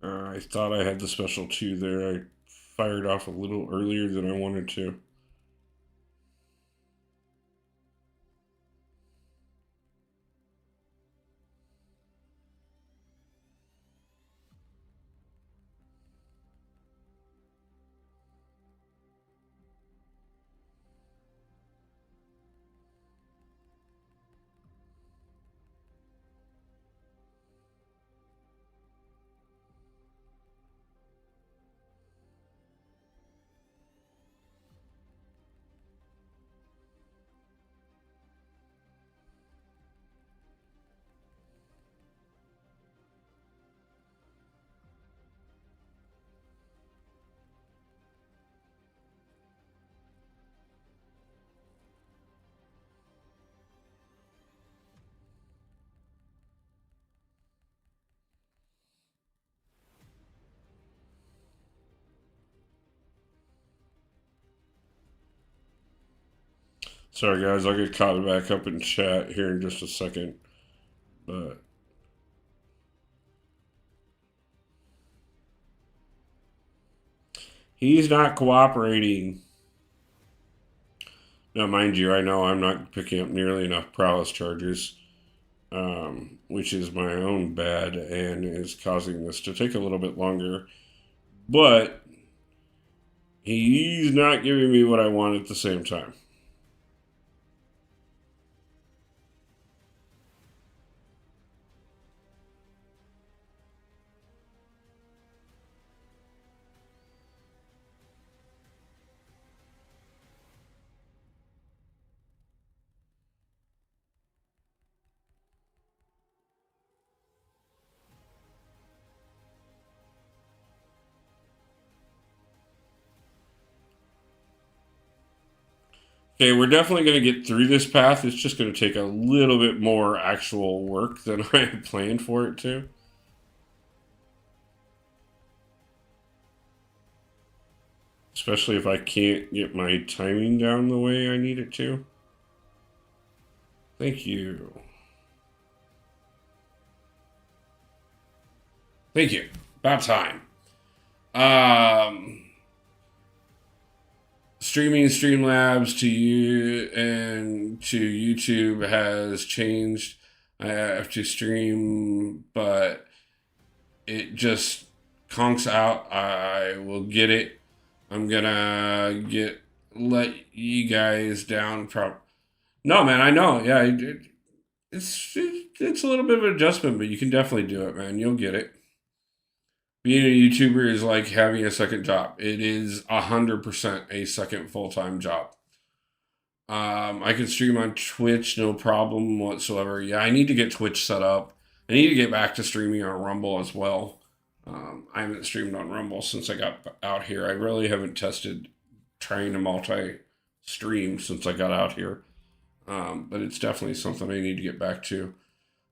I thought I had the special 2 there. I fired off a little earlier than I wanted to. Sorry, guys, I'll get caught back up in chat here in just a second. But he's not cooperating. Now, mind you, I know I'm not picking up nearly enough prowess charges, which is my own bad and is causing this to take a little bit longer. But he's not giving me what I want at the same time. Okay, we're definitely going to get through this path. It's just going to take a little bit more actual work than I had planned for it to. Especially if I can't get my timing down the way I need it to. Thank you. Thank you. About time. Streaming Streamlabs to you and to YouTube has changed. I have to stream, but it just conks out. I will get it. I'm gonna let you guys down. No, man, I know. Yeah, it's a little bit of an adjustment, but you can definitely do it, man. You'll get it. Being a YouTuber is like having a second job. It is 100% a second full-time job. I can stream on Twitch, no problem whatsoever. Yeah, I need to get Twitch set up. I need to get back to streaming on Rumble as well. I haven't streamed on Rumble since I got out here. I really haven't tested trying to multi-stream since I got out here. But it's definitely something I need to get back to.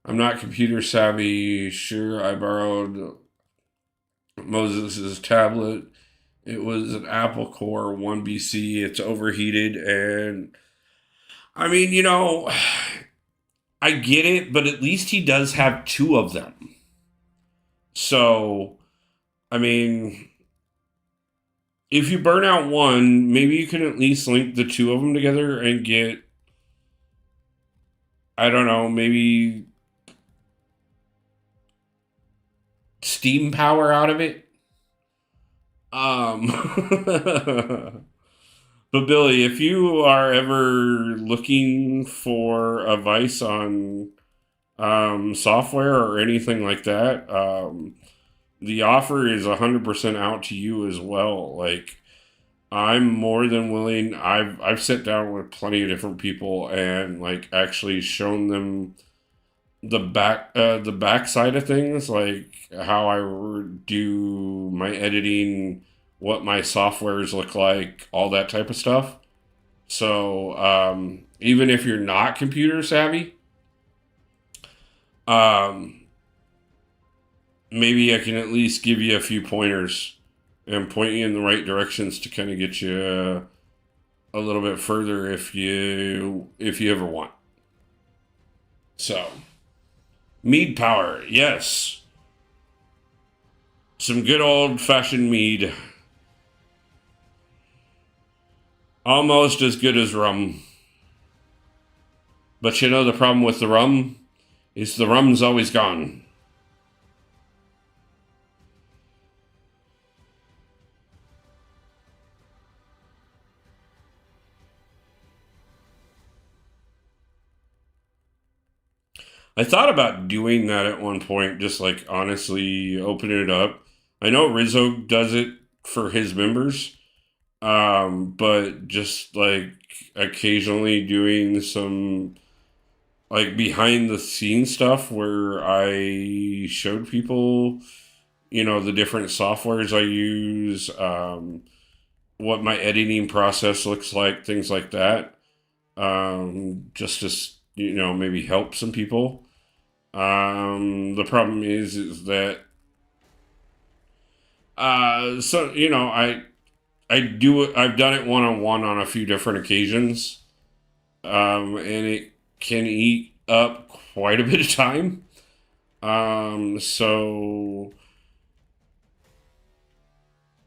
I'm not computer savvy. Sure, I borrowed Moses' tablet. It was an Apple Core 1BC. It's overheated, and I mean, I get it, but at least he does have two of them. So, I mean, if you burn out one, maybe you can at least link the two of them together and get, I don't know, maybe steam power out of it. But Billy, if you are ever looking for advice on software or anything like that, the offer is 100% out to you as well. Like, I'm more than willing. I've sat down with plenty of different people and like actually shown them the back side of things, like how I do my editing, what my softwares look like, all that type of stuff. So even if you're not computer savvy, um, maybe I can at least give you a few pointers and point you in the right directions to kind of get you a little bit further if you ever want. So, mead power, yes. Some good old fashioned mead. Almost as good as rum. But you know the problem with the rum is the rum's always gone. I thought about doing that at one point, just like honestly opening it up. I know Rizzo does it for his members, but just like occasionally doing some like behind the scenes stuff where I showed people, the different softwares I use, what my editing process looks like, things like that. Just to, maybe help some people. The problem is that, I've done it one-on-one on a few different occasions. and it can eat up quite a bit of time. So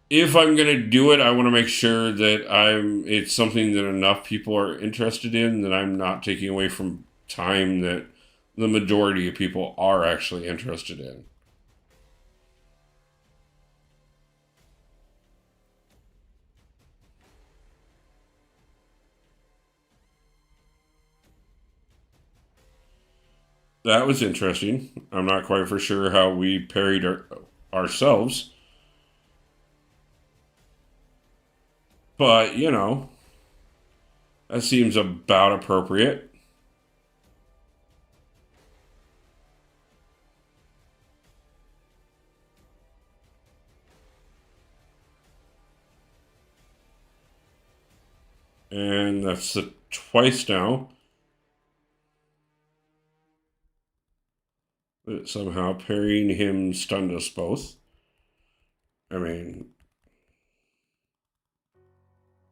if I'm gonna do it, I want to make sure that it's something that enough people are interested in that I'm not taking away from time that the majority of people are actually interested in. That was interesting. I'm not quite for sure how we parried ourselves, but that seems about appropriate. And that's the twice now that somehow parrying him stunned us both. I mean,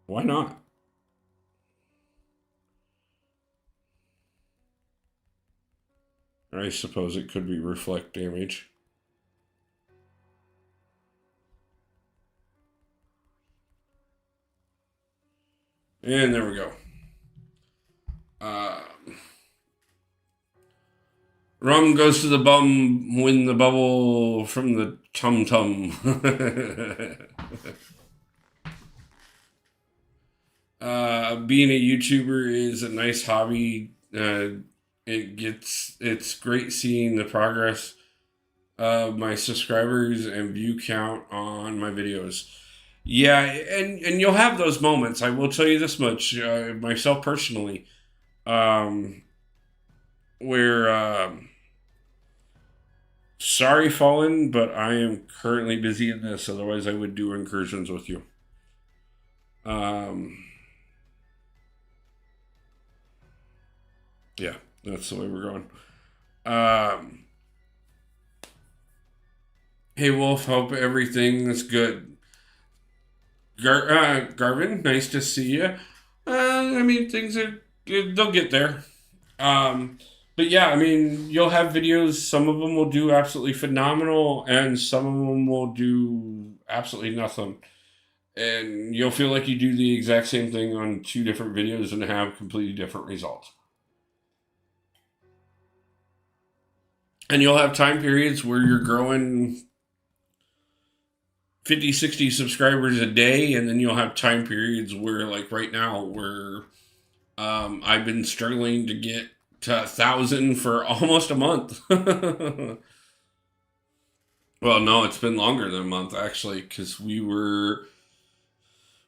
why not? I suppose it could be reflect damage. And there we go. Uh, Rum goes to the bum when the bubble from the tum tum. Being a YouTuber is a nice hobby. It's great seeing the progress of my subscribers and view count on my videos. Yeah, and you'll have those moments. I will tell you this much, myself personally, um, where sorry, Fallen, but I am currently busy in this. Otherwise, I would do incursions with you. Um, yeah, that's the way we're going. Um, hey, Wolf, hope everything's good. Garvin, nice to see you. I mean, things are they'll get there. Um, but yeah, I mean, you'll have videos. Some of them will do absolutely phenomenal, and some of them will do absolutely nothing. And you'll feel like you do the exact same thing on two different videos and have completely different results. And you'll have time periods where you're growing 50, 60 subscribers a day, and then you'll have time periods where, like right now, where I've been struggling to get to 1,000 for almost a month. Well, no, it's been longer than a month actually, because we were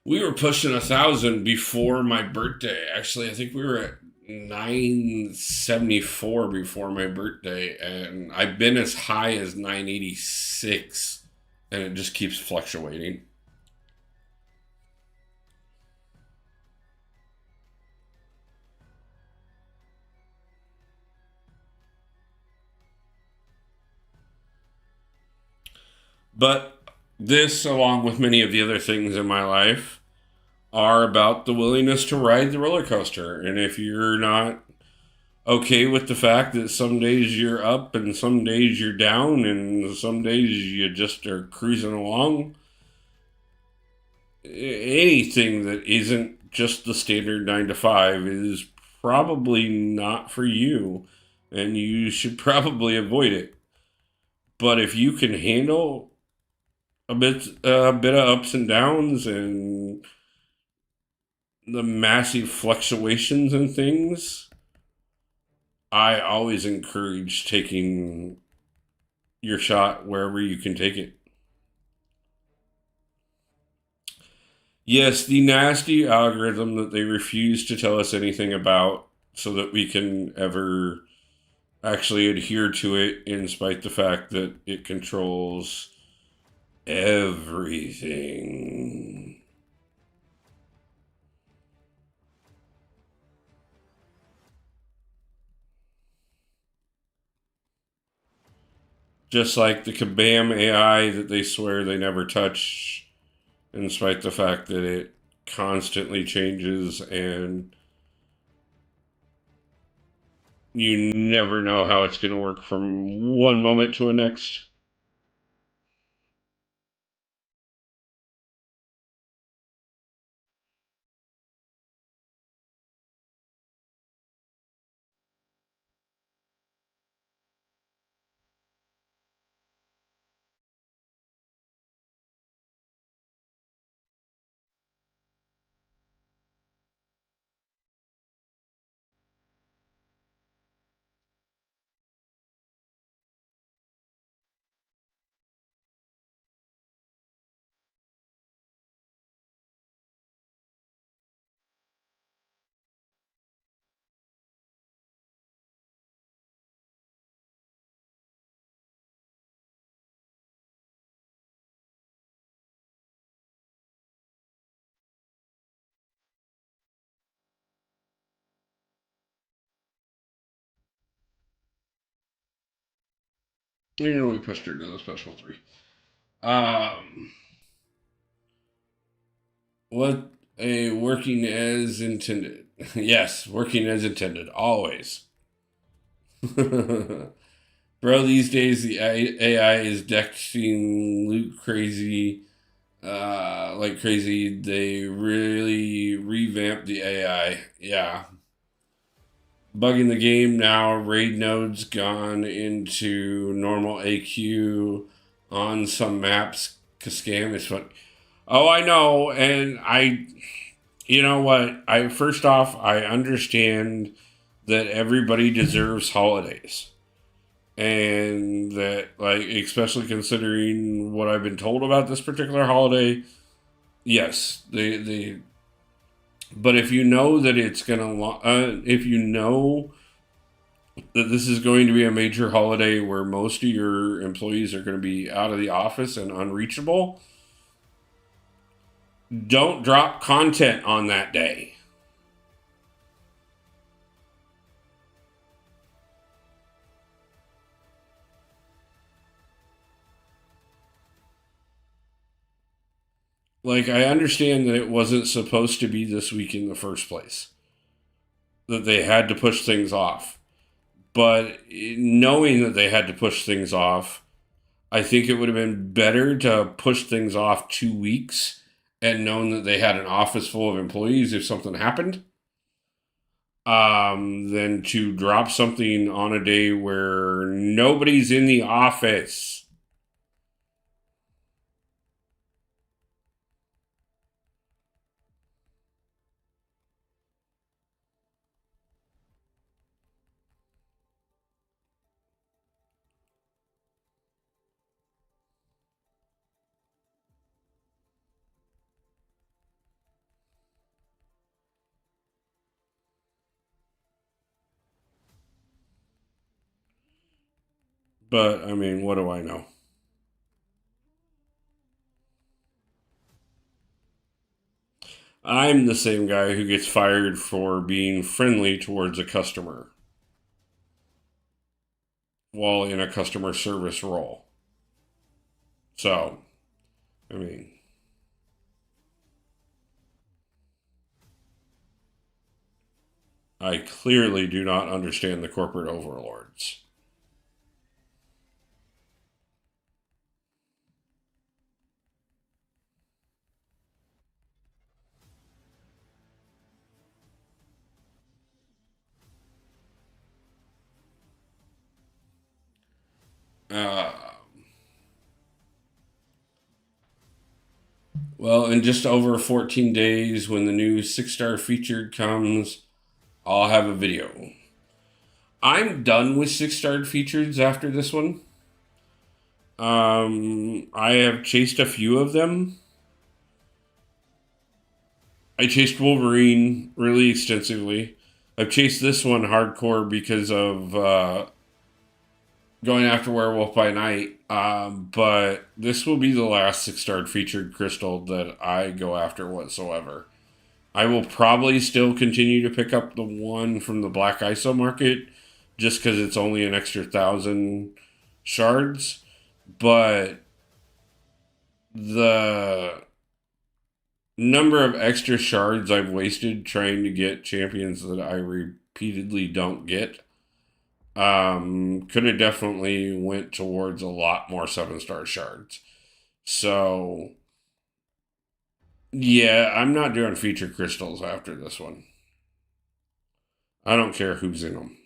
pushing 1,000 before my birthday. Actually, I think we were at 974 before my birthday, and I've been as high as 986, and it just keeps fluctuating. But this, along with many of the other things in my life, are about the willingness to ride the roller coaster. And if you're not okay with the fact that some days you're up and some days you're down and some days you just are cruising along, anything that isn't just the standard 9 to 5 is probably not for you, and you should probably avoid it. But if you can handle a bit of ups and downs and the massive fluctuations and things, I always encourage taking your shot wherever you can take it. Yes, the nasty algorithm that they refuse to tell us anything about so that we can ever actually adhere to it, in spite the fact that it controls everything. Just like the Kabam AI that they swear they never touch, in spite the fact that it constantly changes and You never know how it's going to work from one moment to the next. You know, we pushed her to the special three. Um, what a working as intended. Yes, working as intended, always. Bro, these days the AI is dexing Luke crazy, like crazy. They really revamped the AI. Yeah, bugging the game now. Raid nodes gone into normal AQ on some maps. Scam is fun. Oh, I know, and you know what? I first off, I understand that everybody deserves holidays, and that, like, especially considering what I've been told about this particular holiday, yes, they. But if you know that it's gonna, if you know that this is going to be a major holiday where most of your employees are going to be out of the office and unreachable, don't drop content on that day. Like, I understand that it wasn't supposed to be this week in the first place, that they had to push things off. But knowing that they had to push things off, I think it would have been better to push things off 2 weeks and known that they had an office full of employees if something happened, than to drop something on a day where nobody's in the office. But I mean, what do I know? I'm the same guy who gets fired for being friendly towards a customer while in a customer service role. So, I mean, I clearly do not understand the corporate overlords. Uh, well, in just over 14 days, when the new 6-star featured comes, I'll have a video. I'm done with 6-star features after this one. I have chased a few of them. I chased Wolverine really extensively. I've chased this one hardcore because of going after Werewolf by Night. But this will be the last 6-star featured crystal that I go after whatsoever. I will probably still continue to pick up the one from the Black ISO market just because it's only an extra 1,000 shards. But the number of extra shards I've wasted trying to get champions that I repeatedly don't get Could have definitely went towards a lot more 7-star shards. So yeah, I'm not doing feature crystals after this one. I don't care who's in them.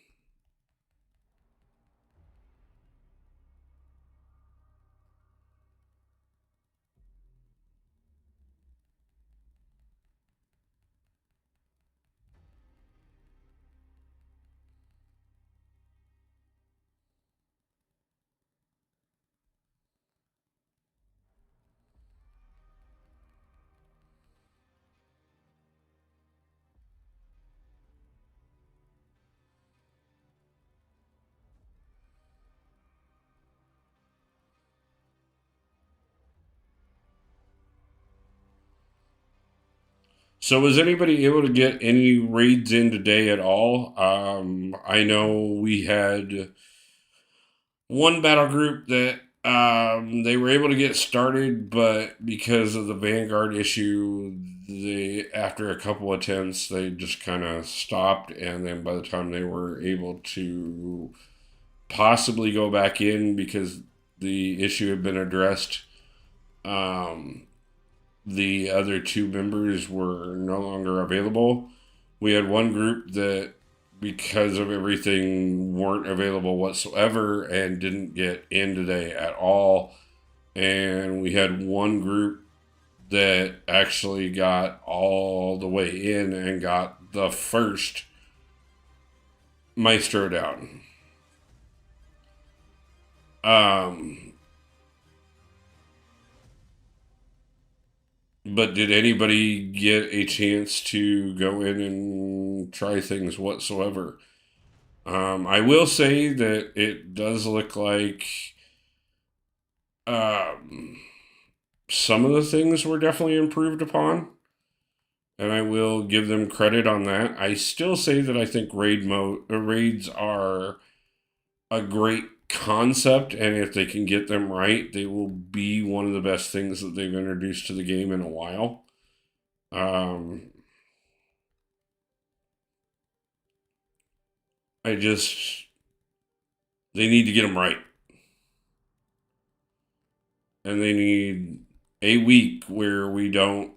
So was anybody able to get any raids in today at all? I know we had one battle group that they were able to get started, but because of the Vanguard issue, they after a couple attempts they just kind of stopped, and then by the time they were able to possibly go back in because the issue had been addressed, um, the other two members were no longer available. We had one group that, because of everything, weren't available whatsoever and didn't get in today at all. And we had one group that actually got all the way in and got the first maestro down. Um, but did anybody get a chance to go in and try things whatsoever? I will say that it does look like um, some of the things were definitely improved upon, and I will give them credit on that. I still say that I think raids are a great concept, and if they can get them right, they will be one of the best things that they've introduced to the game in a while. Um, I just they need to get them right, and they need a week where we don't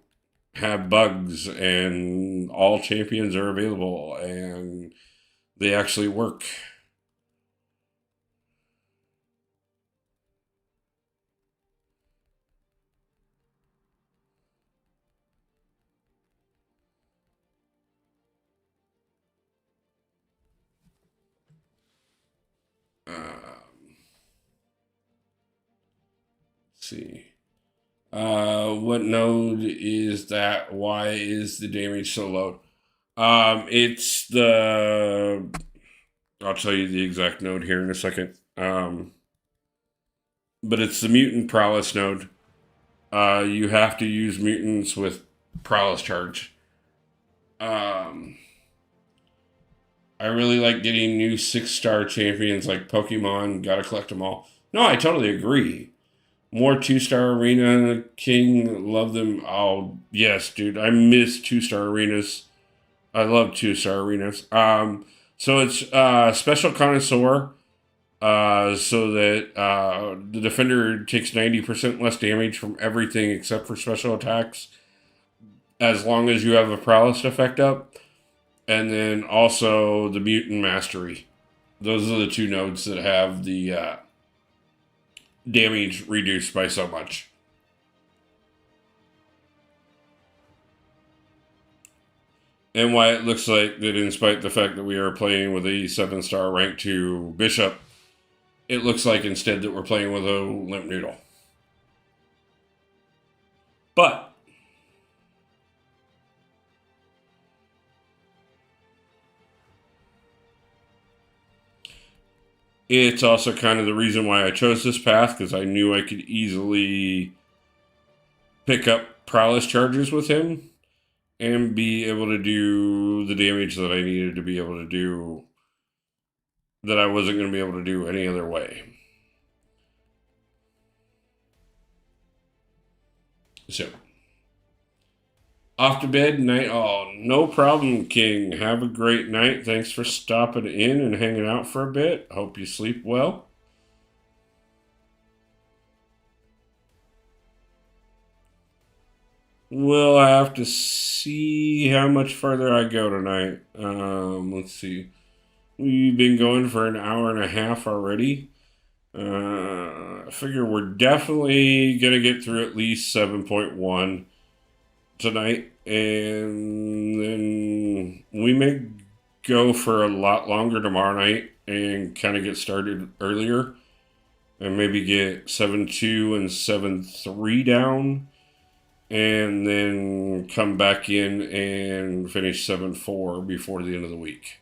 have bugs and all champions are available and they actually work. Let's see. What node is that? Why is the damage so low? It's the. I'll tell you the exact node here in a second. But it's the mutant prowess node. You have to use mutants with prowess charge. Um, I really like getting new 6-star champions like Pokemon. Gotta collect them all. No, I totally agree. More 2-star arena king, love them. Oh yes, dude, I miss 2-star arenas. I love 2-star arenas. So it's special connoisseur, so that the defender takes 90% less damage from everything except for special attacks, as long as you have a prowess effect up, and then also the mutant mastery. Those are the two nodes that have the damage reduced by so much. And why it looks like that, in spite of the fact that we are playing with a 7-star rank 2 bishop, it looks like instead that we're playing with a limp noodle. But it's also kind of the reason why I chose this path, because I knew I could easily pick up prowess charges with him and be able to do the damage that I needed to be able to do, that I wasn't going to be able to do any other way. So, Off to bed night. Oh, no problem, King. Have a great night. Thanks for stopping in and hanging out for a bit. Hope you sleep well. We'll have to see how much further I go tonight. Let's see. We've been going for an hour and a half already. I figure we're definitely going to get through at least 7.1 tonight. And then we may go for a lot longer tomorrow night and kind of get started earlier. And maybe get 7.2 and 7.3 down and then come back in and finish 7.4 before the end of the week.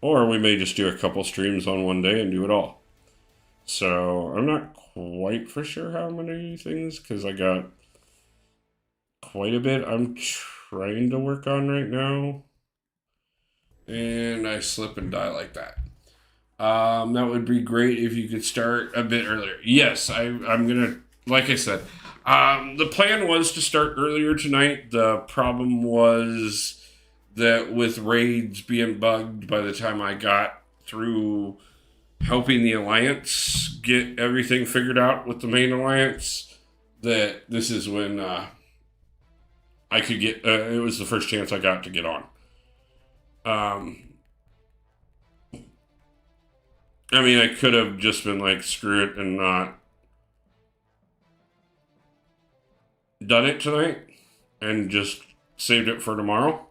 Or we may just do a couple streams on one day and do it all. So I'm not quite for sure how many things, because I got quite a bit I'm trying to work on right now. And I slip and die like that. That would be great if you could start a bit earlier. Yes, I'm gonna, like I said, the plan was to start earlier tonight. The problem was that with raids being bugged by the time I got through helping the Alliance get everything figured out with the main Alliance, that this is when I could get, it was the first chance I got to get on. I mean, I could have just been like, screw it, and not done it tonight and just saved it for tomorrow.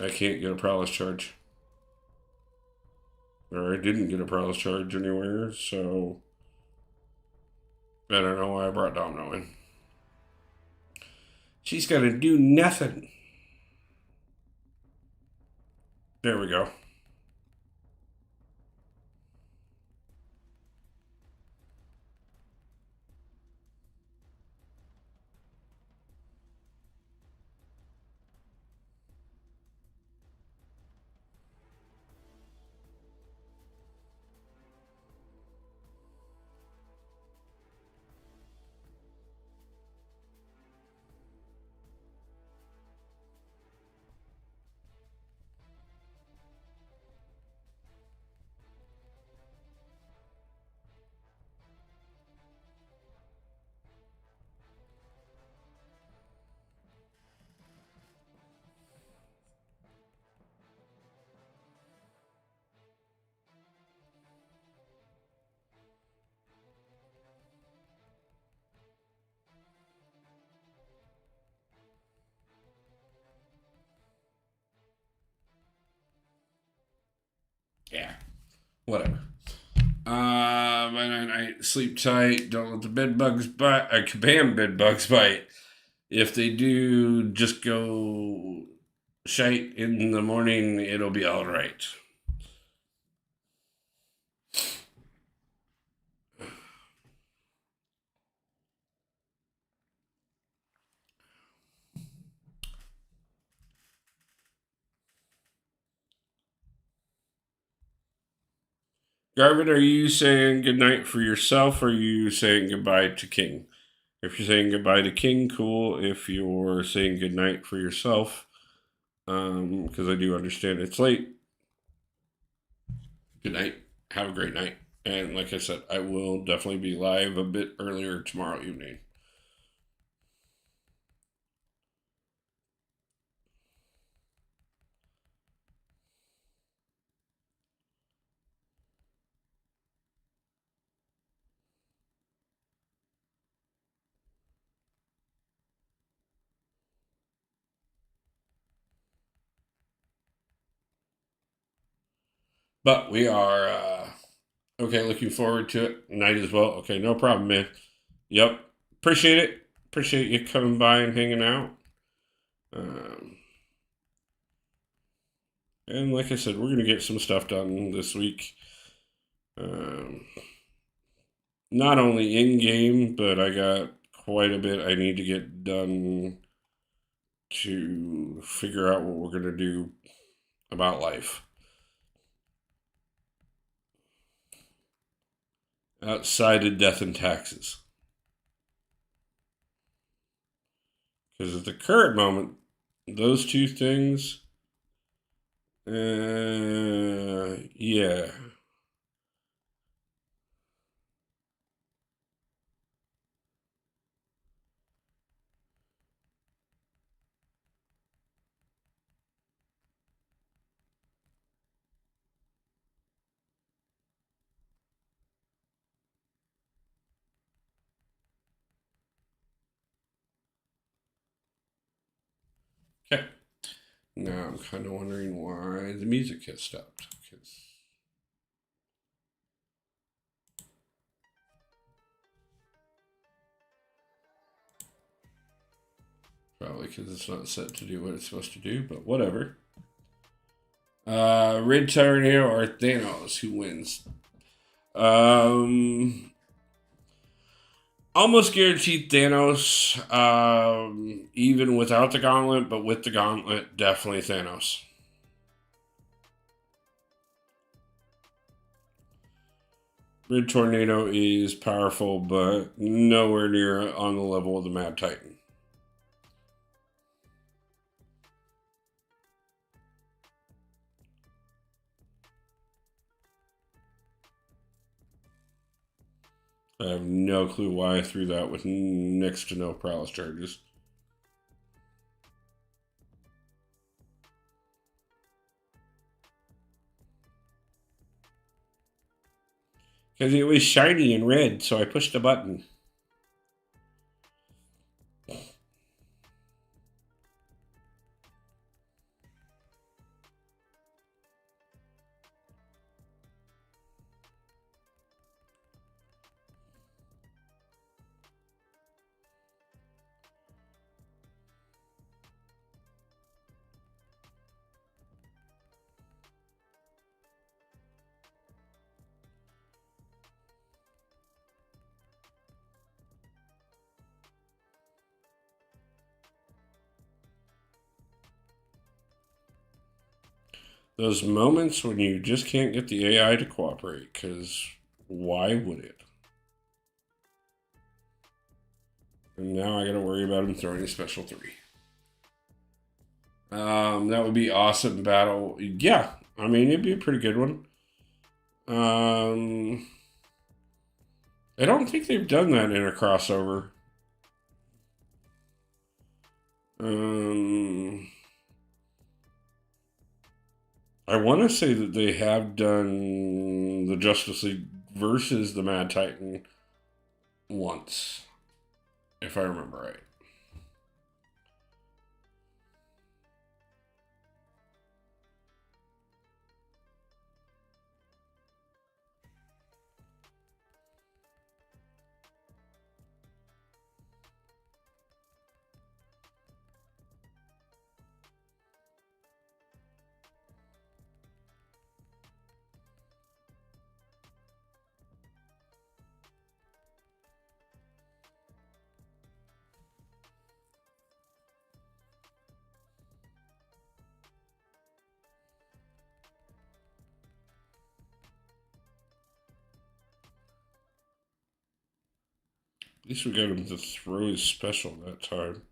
I can't get a prowess charge. Or I didn't get a prowess charge anywhere, so I don't know why I brought Domino in. She's gonna do nothing. There we go. Yeah, whatever. I sleep tight. Don't let the bed bugs bite. Kabam bed bugs bite. If they do, just go shite in the morning. It'll be all right. Garvin, are you saying goodnight for yourself, or are you saying goodbye to King? If you're saying goodbye to King, cool. If you're saying goodnight for yourself, because I do understand it's late. Good night. Have a great night. And like I said, I will definitely be live a bit earlier tomorrow evening. But we are okay. Looking forward to it. Night as well. Okay, no problem, man. Yep. Appreciate it. Appreciate you coming by and hanging out. Um, and like I said, we're gonna get some stuff done this week. Um, Not only in game, but I got quite a bit I need to get done to figure out what we're going to do about life outside of death and taxes. Because at the current moment, those two things, yeah. Okay. Now I'm kind of wondering why the music has stopped. Probably because it's not set to do what it's supposed to do, but whatever. Red Tornado or Thanos? Who wins? Almost guaranteed Thanos, even without the gauntlet, but with the gauntlet, definitely Thanos. Red Tornado is powerful, but nowhere near on the level of the Mad Titan. I have no clue why I threw that with next to no paralysis charges. Because it was shiny and red, so I pushed a button. Those moments when you just can't get the AI to cooperate, because why would it? And now I gotta worry about him throwing a special 3. That would be awesome battle. Yeah, I mean, it'd be a pretty good one. I don't think they've done that in a crossover. I want to say that they have done the Justice League versus the Mad Titan once, if I remember right. At least we got him to throw his special that time.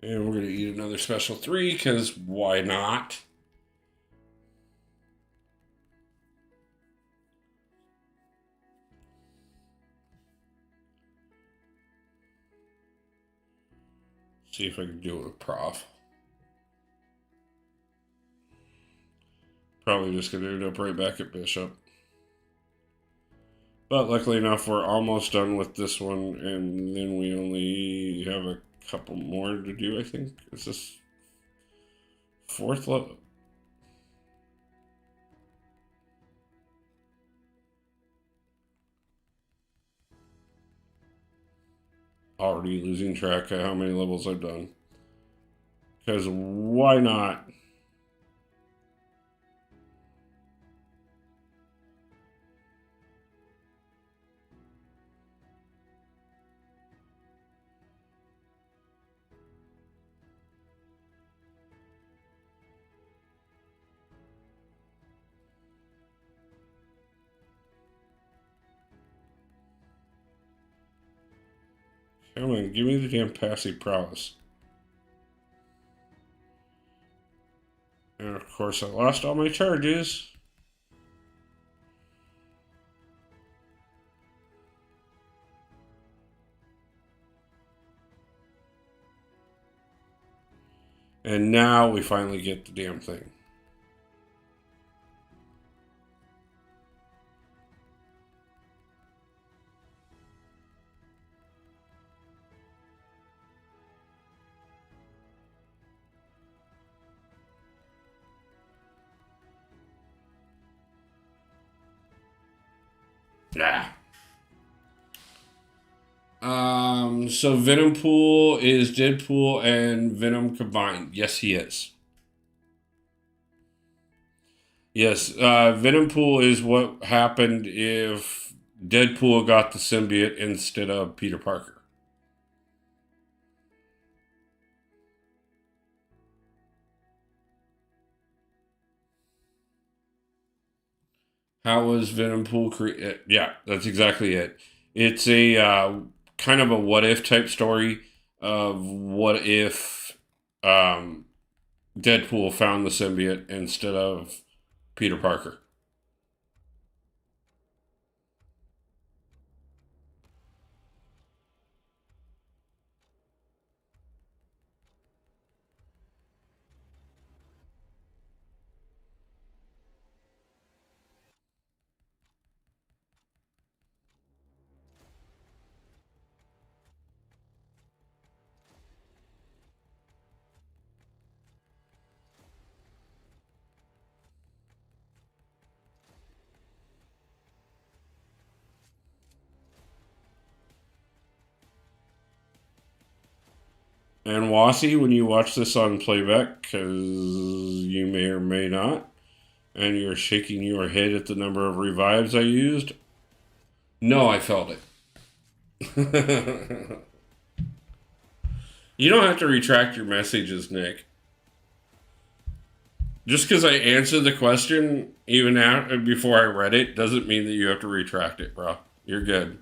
And we're going to eat another special 3, because why not? See if I can do it with Prof. Probably just going to end up right back at Bishop. But luckily enough, we're almost done with this one, and then we only have a Couple more to do, I think. Is this fourth level? Already losing track of how many levels I've done. Because why not? Come on, give me the damn passive prowess. And of course, I lost all my charges. And now we finally get the damn thing. Yeah. So Venom Pool is Deadpool and Venom combined. Yes, he is. Yes, Venom Pool is what happened if Deadpool got the symbiote instead of Peter Parker. How was Venom Pool created? Yeah, that's exactly it. It's a kind of a what if type story of what if um, Deadpool found the symbiote instead of Peter Parker. And Wasi, when you watch this on playback, because you may or may not, and you're shaking your head at the number of revives I used, no, I felt it. You don't have to retract your messages, Nick. Just because I answered the question even after, before I read it doesn't mean that you have to retract it, bro. You're good.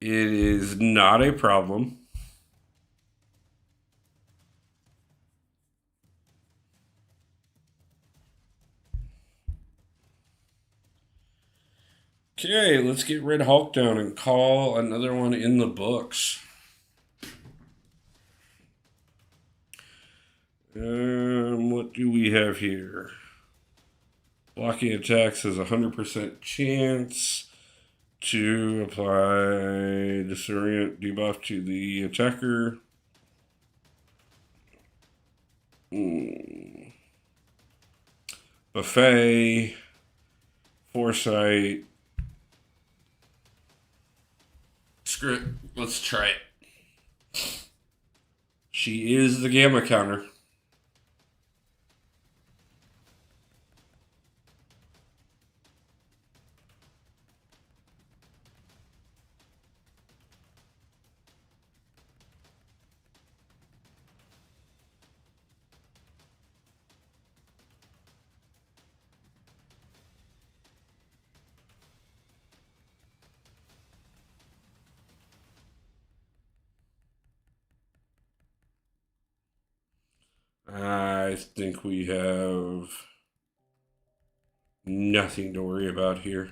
It is not a problem. Okay, let's get Red Hulk down and call another one in the books. What do we have here? Blocking attacks has a 100% chance to apply disorient debuff to the attacker. Buffet, Foresight. Screw it. Let's try it. She is the gamma counter. I think we have nothing to worry about here.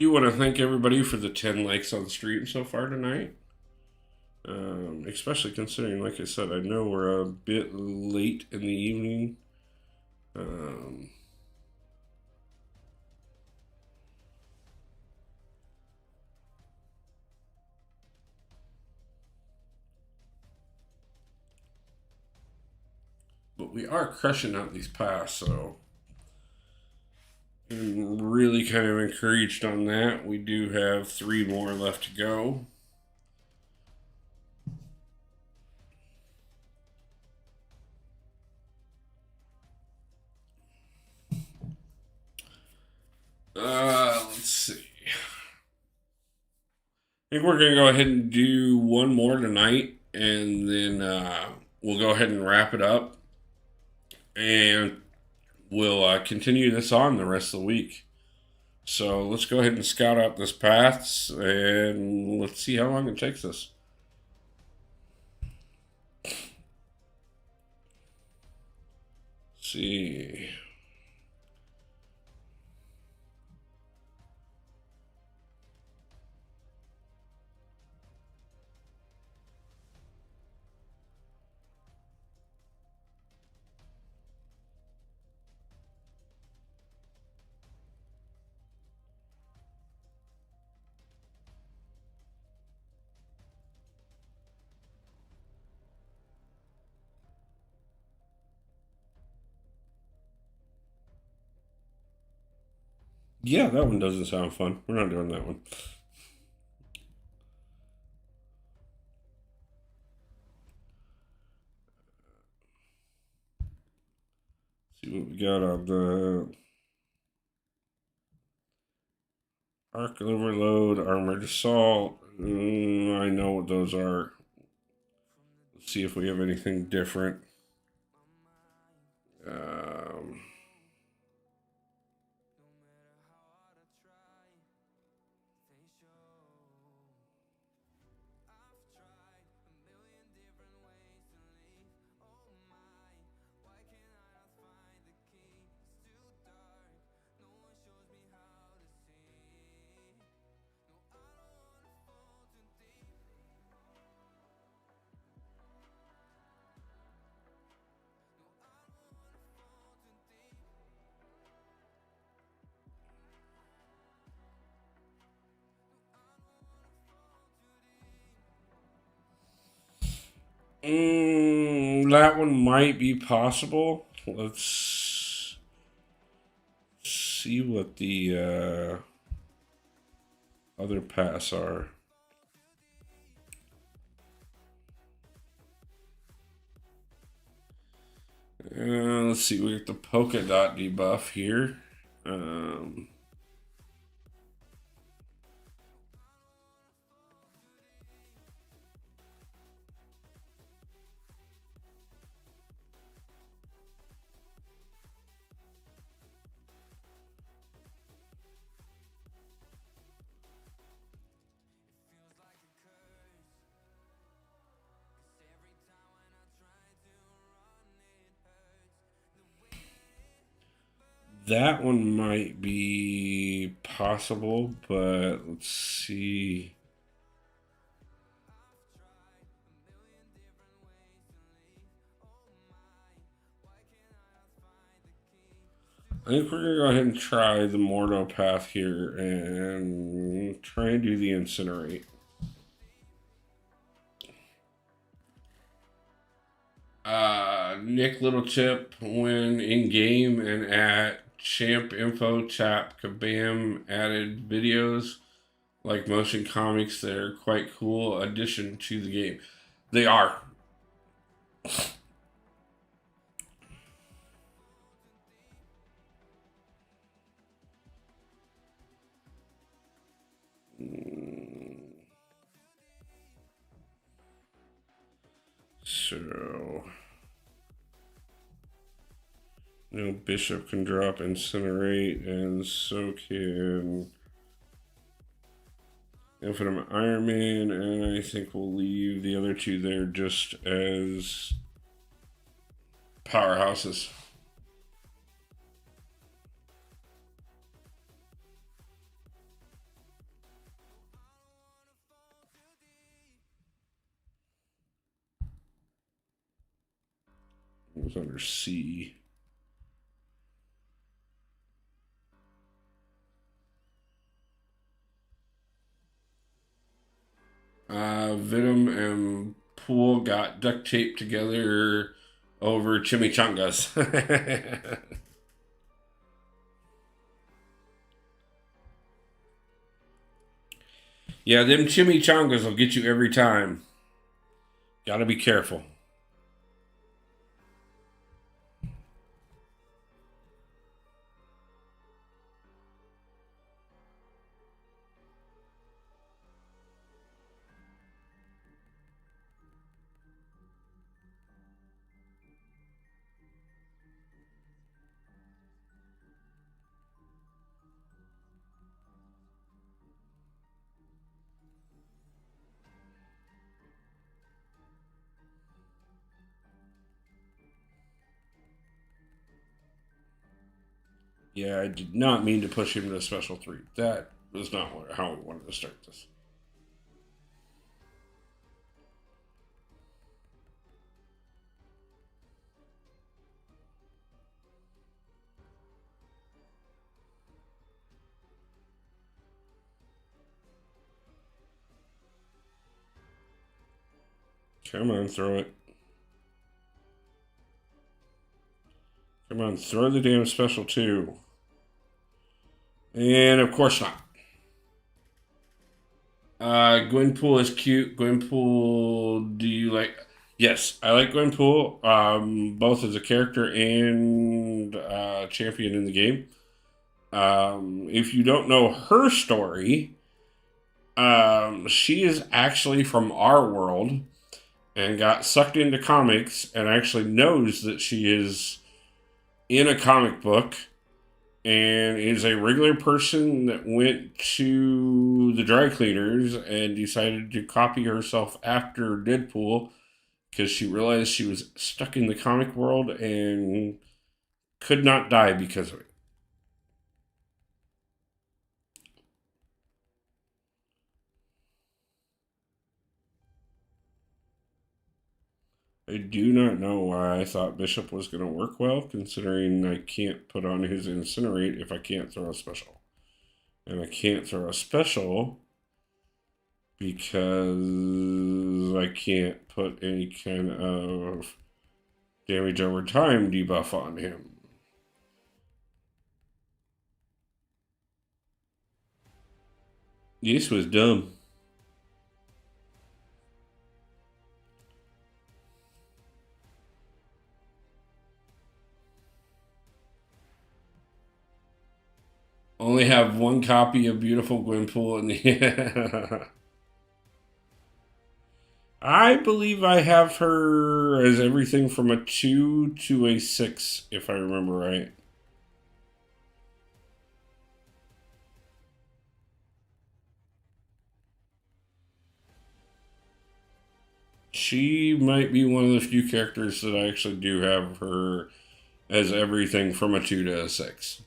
Do want to thank everybody for the 10 likes on the stream so far tonight. Especially considering, like I said, I know we're a bit late in the evening. But we are crushing out these paths, so I'm really kind of encouraged on that. We do have 3 more left to go. Let's see. I think we're going to go ahead and do one more tonight, and then we'll go ahead and wrap it up. And we'll continue this on the rest of the week. So let's go ahead and scout out this paths, and let's see how long it takes us. Let's see. Yeah, that one doesn't sound fun. We're not doing that one. See what we got on the Arc Overload, Armored Assault. I know what those are. Let's see if we have anything different. That one might be possible. Let's see what the other paths are. Let's see, we got the polka dot debuff here. That one might be possible, but let's see. I think we're going to go ahead and try the Mordo path here and try and do the Incinerate. Nick Little Tip, when in game and at Champ Info Tap Kabam added videos like motion comics. They're quite cool addition to the game. They are. So, Bishop can drop Incinerate, and so can Infinite Iron Man, and I think we'll leave the other 2 there just as powerhouses. was under C. Venom and Pool got duct taped together over chimichangas. Yeah, them chimichangas will get you every time. Gotta be careful. Yeah, I did not mean to push him to a special 3. That was not how we wanted to start this. Come on, throw it. Come on, throw the damn special 2. And of course not. Gwenpool is cute. Gwenpool, do you like? Yes, I like Gwenpool, both as a character and champion in the game. If you don't know her story, she is actually from our world and got sucked into comics and actually knows that she is in a comic book and is a regular person that went to the dry cleaners and decided to copy herself after Deadpool because she realized she was stuck in the comic world and could not die because of it. I do not know why I thought Bishop was going to work well, considering I can't put on his Incinerate if I can't throw a special. And I can't throw a special because I can't put any kind of damage over time debuff on him. This was dumb. Only have one copy of Beautiful Gwenpool in the. I believe I have her as everything from a 2 to a 6, if I remember right. She might be one of the few characters that I actually do have her as everything from a 2 to a 6.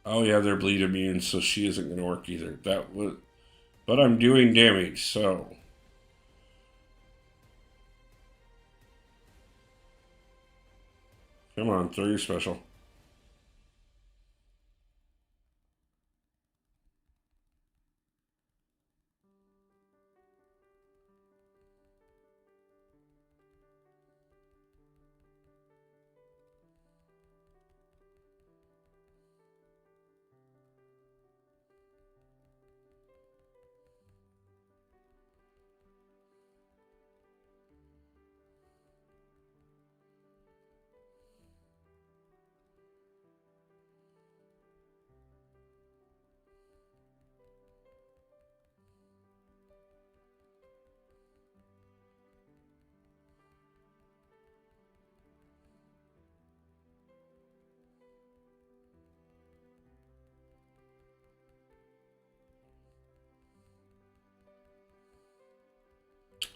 Oh yeah, they're bleed immune, so she isn't going to work either. But I'm doing damage, so. Come on, throw your special.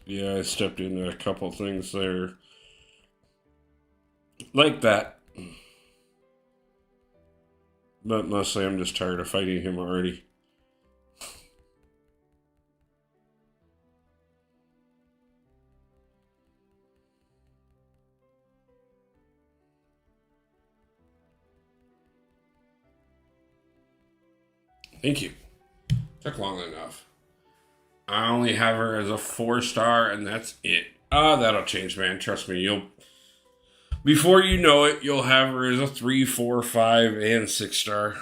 Yeah, I stepped into a couple things there. Like that. But mostly I'm just tired of fighting him already. Thank you. Took long enough. I only have her as a 4-star, and that's it. That'll change, man. Trust me. You'll before you know it, you'll have her as a 3, 4, 5, and 6-star.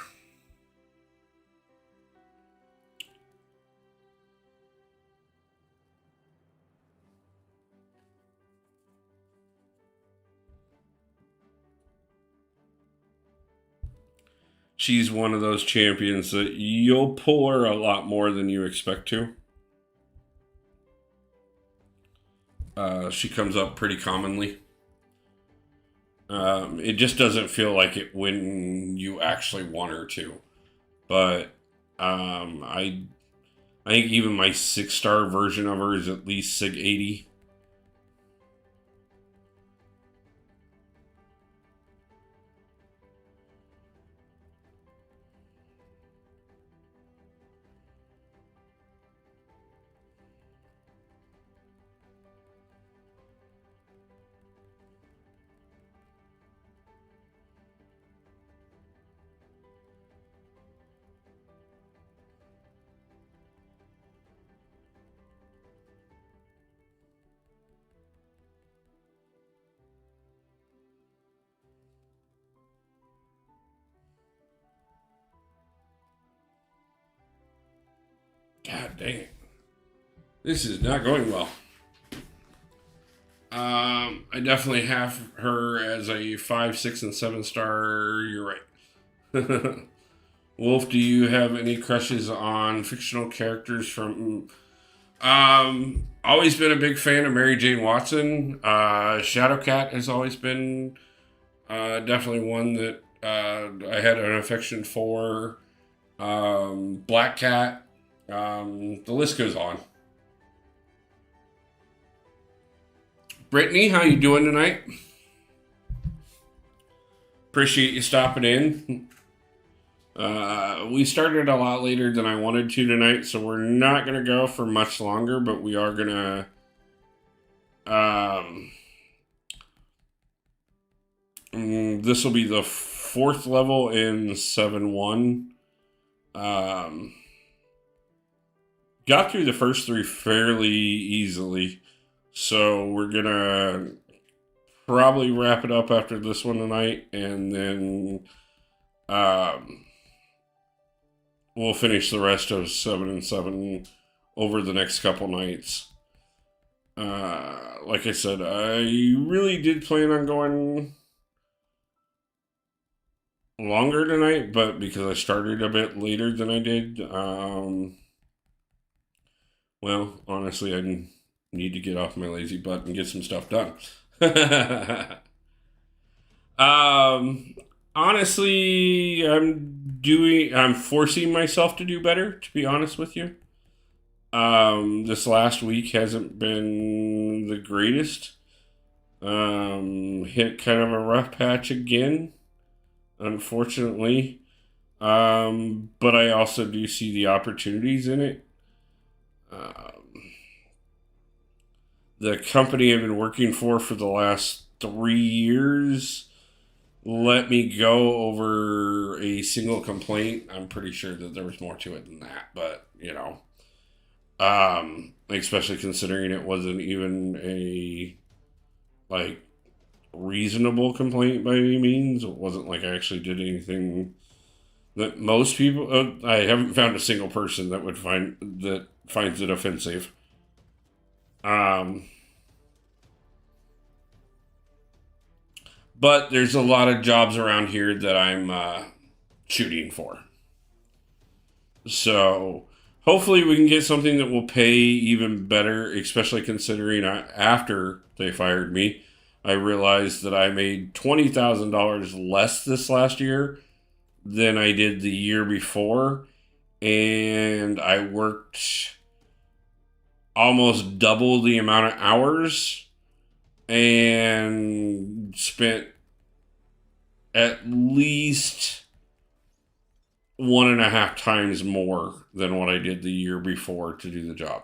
She's one of those champions that you'll pull her a lot more than you expect to. She comes up pretty commonly. It just doesn't feel like it when you actually want her to. But I think even my 6-star version of her is at least 680. God dang it. This is not going well. I definitely have her as a 5, 6, and 7-star. You're right. Wolf, do you have any crushes on fictional characters from... Always been a big fan of Mary Jane Watson. Shadowcat has always been definitely one that I had an affection for. Black Cat. The list goes on. Brittany, how you doing tonight? Appreciate you stopping in. We started a lot later than I wanted to tonight, so we're not going to go for much longer, but we are going to this will be the 4th level in 7-1. Got through the first 3 fairly easily, so we're going to probably wrap it up after this one tonight, and then we'll finish the rest of 7 and 7 over the next couple nights. Like I said, I really did plan on going longer tonight, but because I started a bit later than I did, well, honestly, I need to get off my lazy butt and get some stuff done. Honestly, I'm forcing myself to do better, to be honest with you. This last week hasn't been the greatest. Hit kind of a rough patch again, unfortunately. But I also do see the opportunities in it. The company I've been working for the last 3 years let me go over a single complaint. I'm pretty sure that there was more to it than that, but especially considering it wasn't even a reasonable complaint by any means. It wasn't like I actually did anything that most people. I haven't found a single person that finds it offensive. But there's a lot of jobs around here that I'm shooting for. So hopefully we can get something that will pay even better, especially considering after they fired me, I realized that I made $20,000 less this last year than I did the year before. And I worked almost double the amount of hours and spent at least 1.5 times more than what I did the year before to do the job.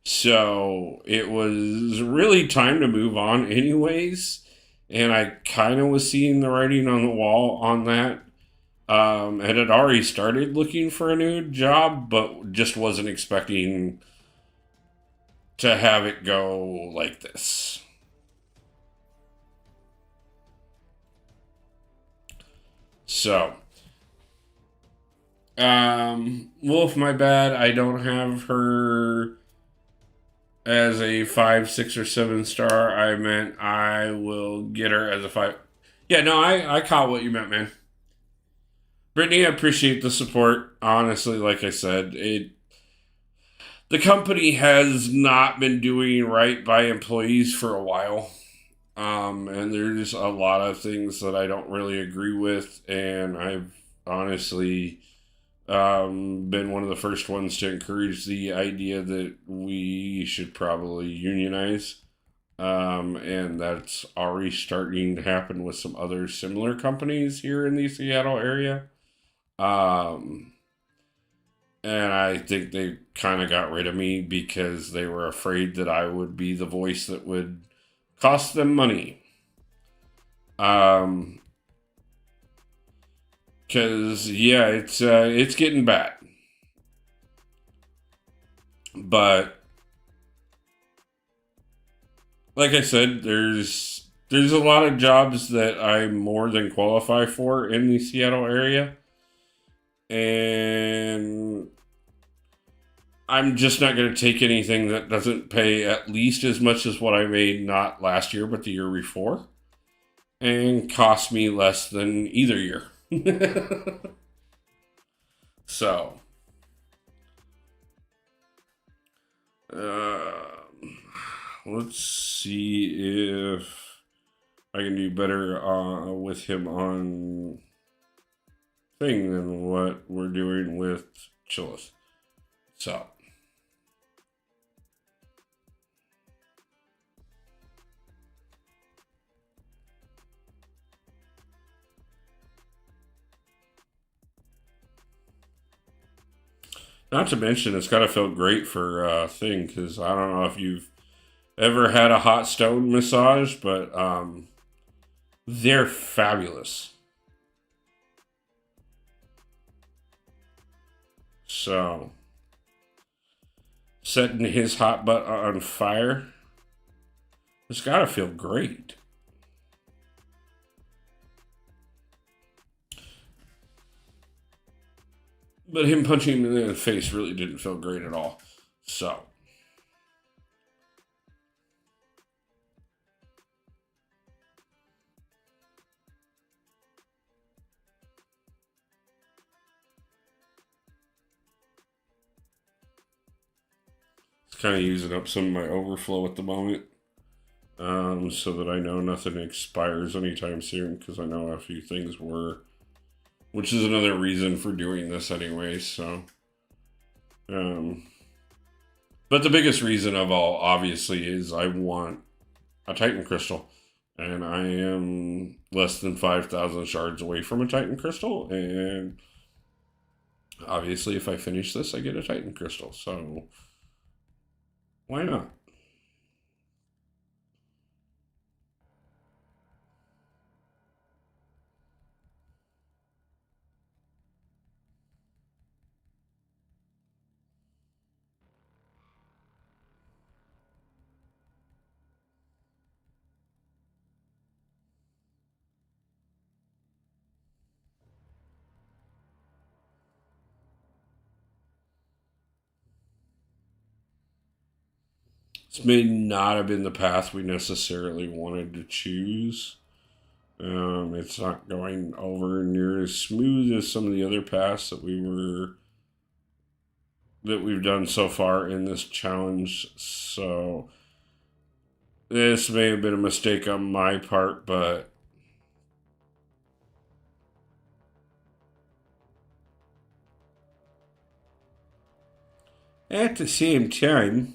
So it was really time to move on anyways. And I kind of was seeing the writing on the wall on that. and had already started looking for a new job, but just wasn't expecting to have it go like this. So, Wolf, my bad. I don't have her as a 5, 6, or 7 star. I meant I will get her as a 5. Yeah, no, I caught what you meant, man. Brittany, I appreciate the support. Honestly, like I said, the company has not been doing right by employees for a while. And there's a lot of things that I don't really agree with, and I've honestly been one of the first ones to encourage the idea that we should probably unionize. And that's already starting to happen with some other similar companies here in the Seattle area. Um, and I think they kind of got rid of me because they were afraid that I would be the voice that would cost them money. Um, Cause yeah, it's getting bad. But like I said, there's a lot of jobs that I more than qualify for in the Seattle area, and I'm just not going to take anything that doesn't pay at least as much as what I made not last year but the year before, and cost me less than either year. So, uh, let's see if I can do better with him on thing than what we're doing with Chillis. So, not to mention, it's got to feel great for thing because I don't know if you've ever had a hot stone massage, but they're fabulous. So, setting his hot butt on fire, it's got to feel great. But him punching him in the face really didn't feel great at all. So, it's kind of using up some of my overflow at the moment. So that I know nothing expires anytime soon because I know a few things were, which is another reason for doing this anyway. So, um, but the biggest reason of all, obviously, is I want a Titan crystal, and I am less than 5,000 shards away from a Titan crystal, and obviously, if I finish this, I get a Titan crystal. So, why not? This may not have been the path we necessarily wanted to choose. It's not going over near as smooth as some of the other paths that we've done so far in this challenge. So this may have been a mistake on my part, but at the same time,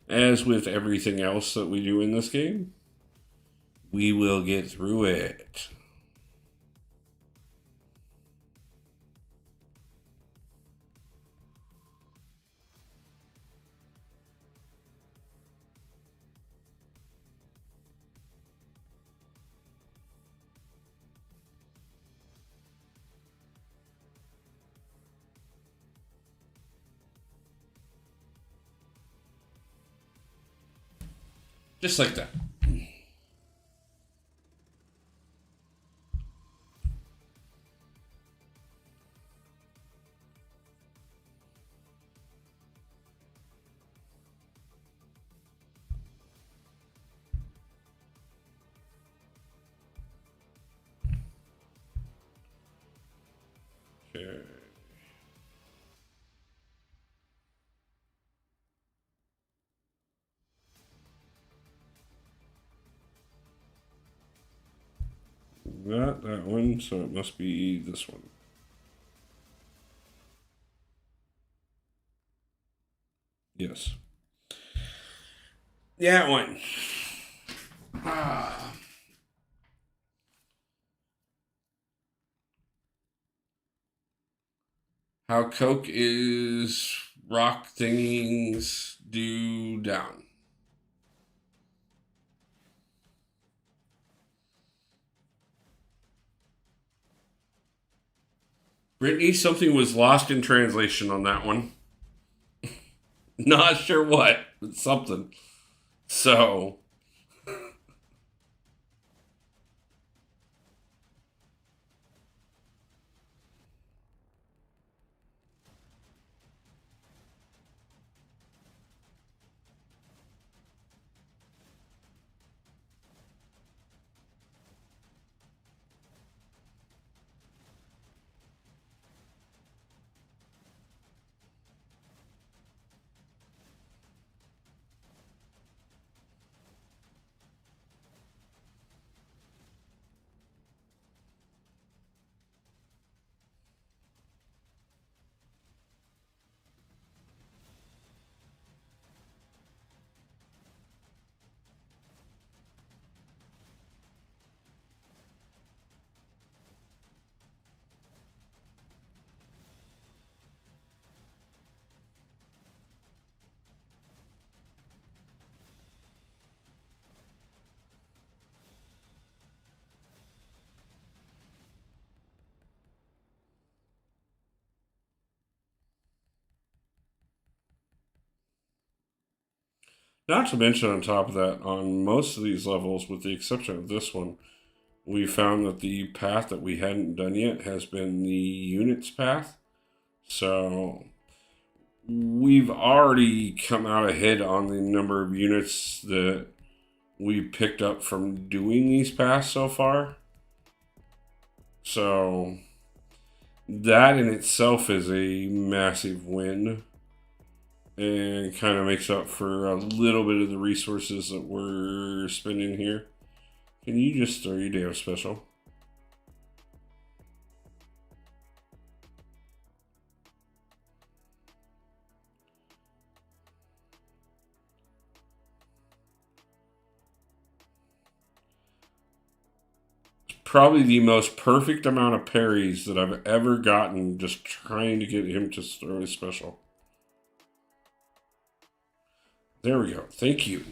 as with everything else that we do in this game, we will get through it. Just like that. Okay. Not that one, so it must be this one. Yes. That one. Ah. How Coke is rock thingings do down. Brittany, something was lost in translation on that one. Not sure what, but something. So, not to mention, on top of that, on most of these levels, with the exception of this one, we found that the path that we hadn't done yet has been the units path. So we've already come out ahead on the number of units that we picked up from doing these paths so far. So that in itself is a massive win and kind of makes up for a little bit of the resources that we're spending here. Can you just throw your damn special? Probably the most perfect amount of parries that I've ever gotten just trying to get him to throw his special. There we go. Thank you.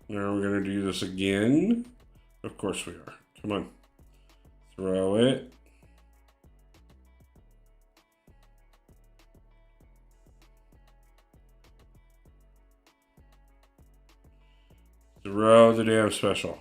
Now we're going to do this again. Of course we are. Come on. Throw it. Throw the damn special.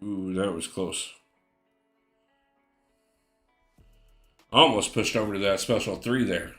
Ooh, that was close. Almost pushed over to that special 3 there.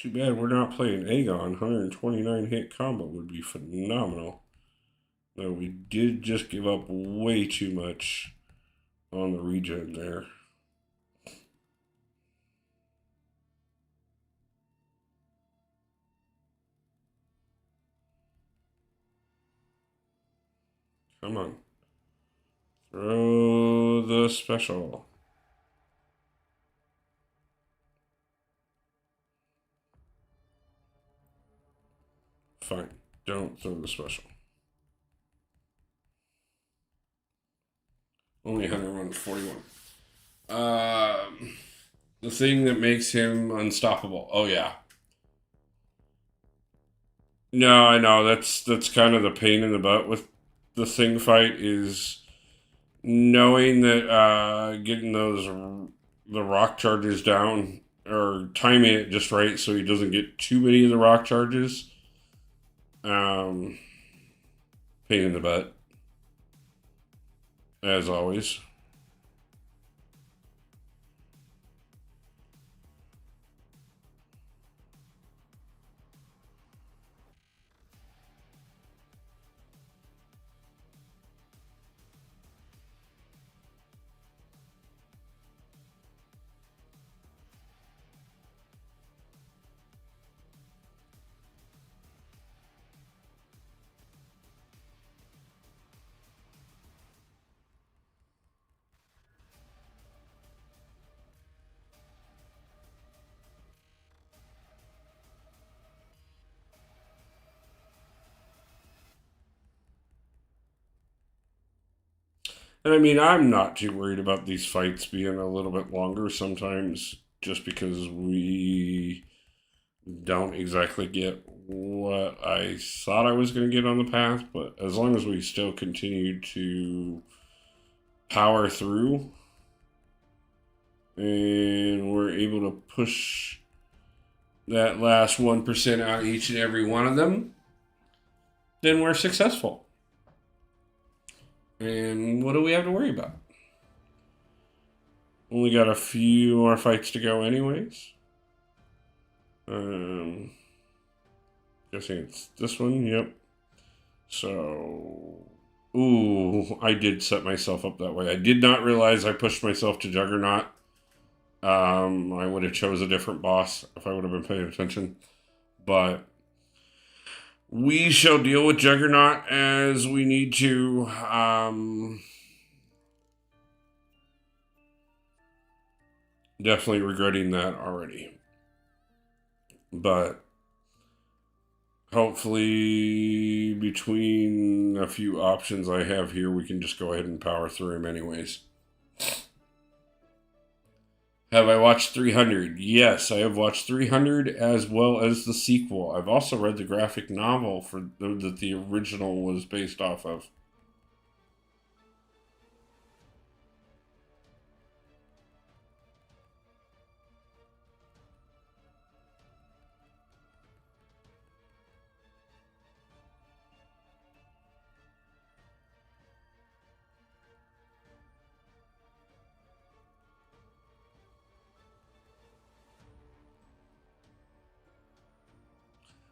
Too bad we're not playing Aegon. 129 hit combo would be phenomenal. No, we did just give up way too much on the regen there. Come on. Throw the special. Fine. Don't throw the special. Only 141. The thing that makes him unstoppable. Oh yeah. No, I know. That's kind of the pain in the butt with the thing fight is knowing that getting those the rock charges down or timing it just right so he doesn't get too many of the rock charges. Pain in the butt, as always. And I mean, I'm not too worried about these fights being a little bit longer sometimes just because we don't exactly get what I thought I was going to get on the path, but as long as we still continue to power through and we're able to push that last 1% out each and every one of them, then we're successful. And what do we have to worry about? Only got a few more fights to go anyways. Guessing it's this one, yep. So, ooh, I did set myself up that way. I did not realize I pushed myself to Juggernaut. I would have chose a different boss if I would have been paying attention. But we shall deal with Juggernaut as we need to. Definitely regretting that already. But hopefully, between a few options I have here, we can just go ahead and power through him anyways. Have I watched 300? Yes, I have watched 300 as well as the sequel. I've also read the graphic novel that the original was based off of.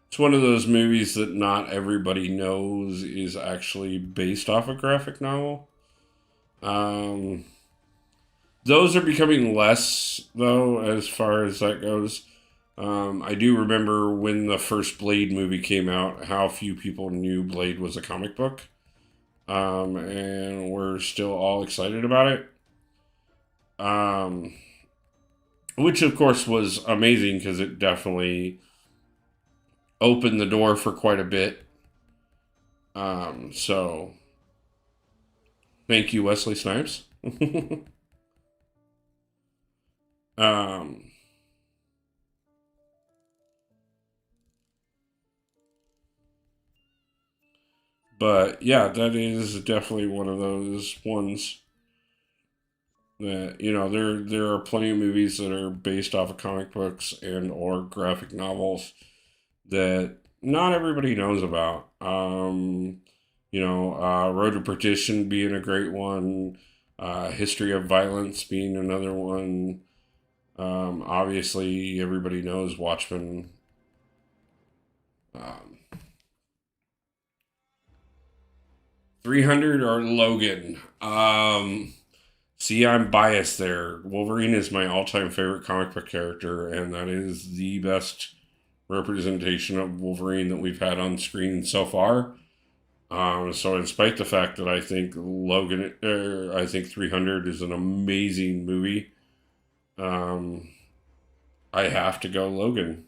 It's one of those movies that not everybody knows is actually based off a graphic novel. Um, those are becoming less, though, as far as that goes. I do remember when the first Blade movie came out, how few people knew Blade was a comic book. And we're still all excited about it. Um, which, of course, was amazing because it definitely opened the door for quite a bit. So, thank you, Wesley Snipes. um, but yeah, that is definitely one of those ones that there are plenty of movies that are based off of comic books and or graphic novels that not everybody knows about. Road to Perdition being a great one, History of Violence being another one. Obviously, everybody knows Watchmen Um, 300 or Logan? See, I'm biased there. Wolverine is my all-time favorite comic book character, and that is the best representation of Wolverine that we've had on screen so far. So, despite the fact that I think 300 is an amazing movie, um, I have to go Logan.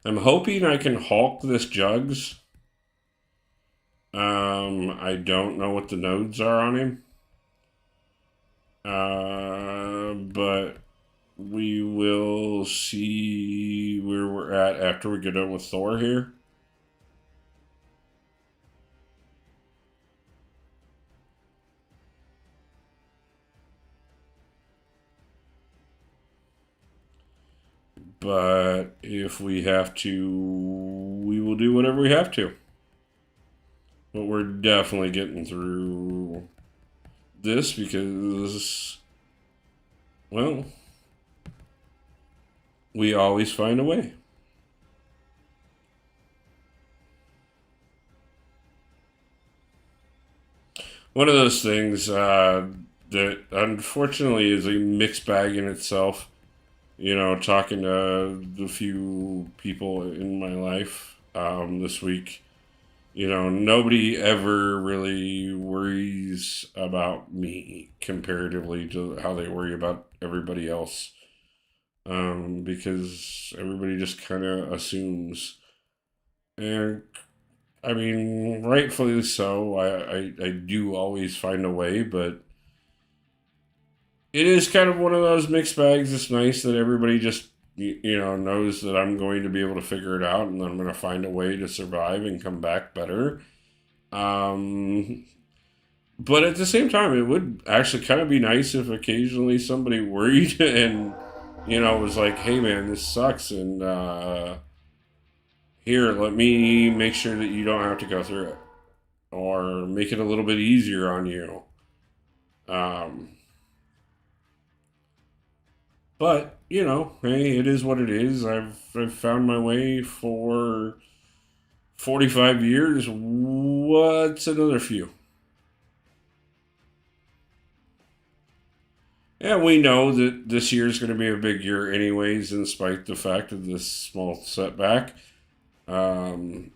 I'm hoping I can Hulk this Jugs. I don't know what the nodes are on him, but we will see where we're at after we get done with Thor here. But if we have to, we will do whatever we have to. But we're definitely getting through this because, well, we always find a way. One of those things that unfortunately is a mixed bag in itself. You know, talking to the few people in my life this week, you know, nobody ever really worries about me comparatively to how they worry about everybody else. Because everybody just kind of assumes. And I mean, rightfully so. I do always find a way, but it is kind of one of those mixed bags. It's nice that everybody just you know knows that I'm going to be able to figure it out and that I'm going to find a way to survive and come back better. Um, but at the same time, it would actually kind of be nice if occasionally somebody worried and you know was like, "Hey, man, this sucks," and here, let me make sure that you don't have to go through it, or make it a little bit easier on you. Um, But you know, hey, it is what it is. I've found my way for 45 years. What's another few? And we know that this year is going to be a big year, anyways, in spite of the fact of this small setback. Um,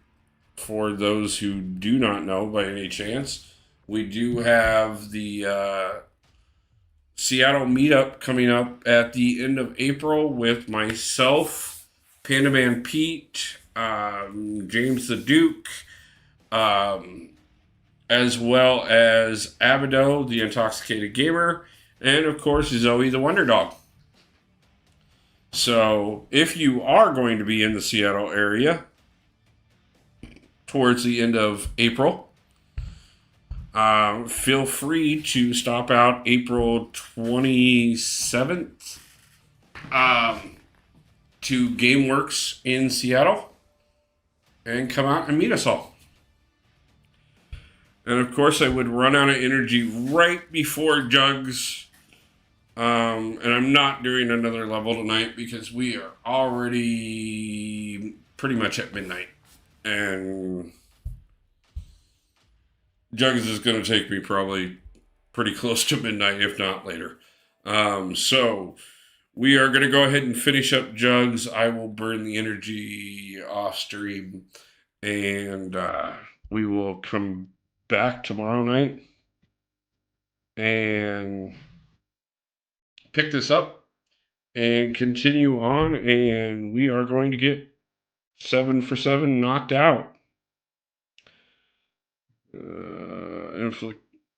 for those who do not know by any chance, we do have the Seattle meetup coming up at the end of April with myself, Panda Man Pete, James the Duke, um, as well as Abido, the Intoxicated Gamer, and of course Zoe the Wonder Dog. So if you are going to be in the Seattle area towards the end of April, feel free to stop out April 27th to GameWorks in Seattle and come out and meet us all. And of course, I would run out of energy right before Jugs. And I'm not doing another level tonight because we are already pretty much at midnight. And Jugs is going to take me probably pretty close to midnight, if not later. So we are going to go ahead and finish up Jugs. I will burn the energy off stream, and we will come back tomorrow night and pick this up and continue on. And we are going to get 7 for 7 knocked out.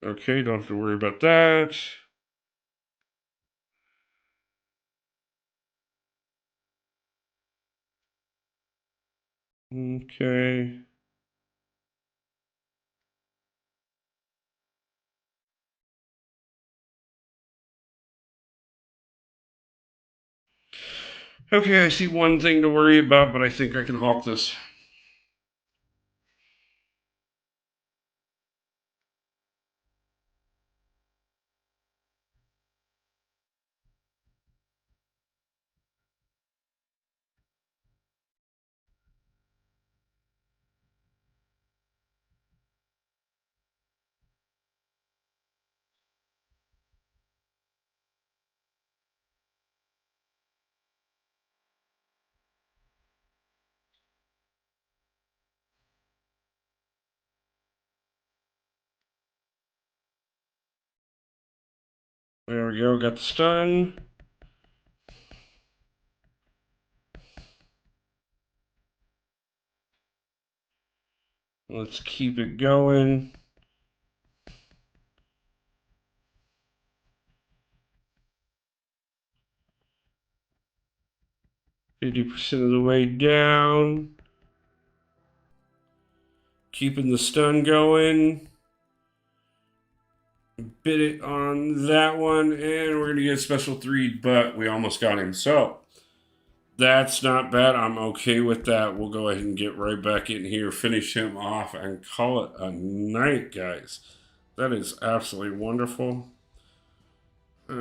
Okay, don't have to worry about that. Okay. Okay, I see one thing to worry about, but I think I can halt this. we go. Got the stun. Let's keep it going. %of the way down. Keeping the stun going. Bit it on that one, and we're going to get special 3, but we almost got him. So, that's not bad. I'm okay with that. We'll go ahead and get right back in here, finish him off, and call it a night, guys. That is absolutely wonderful. Yeah,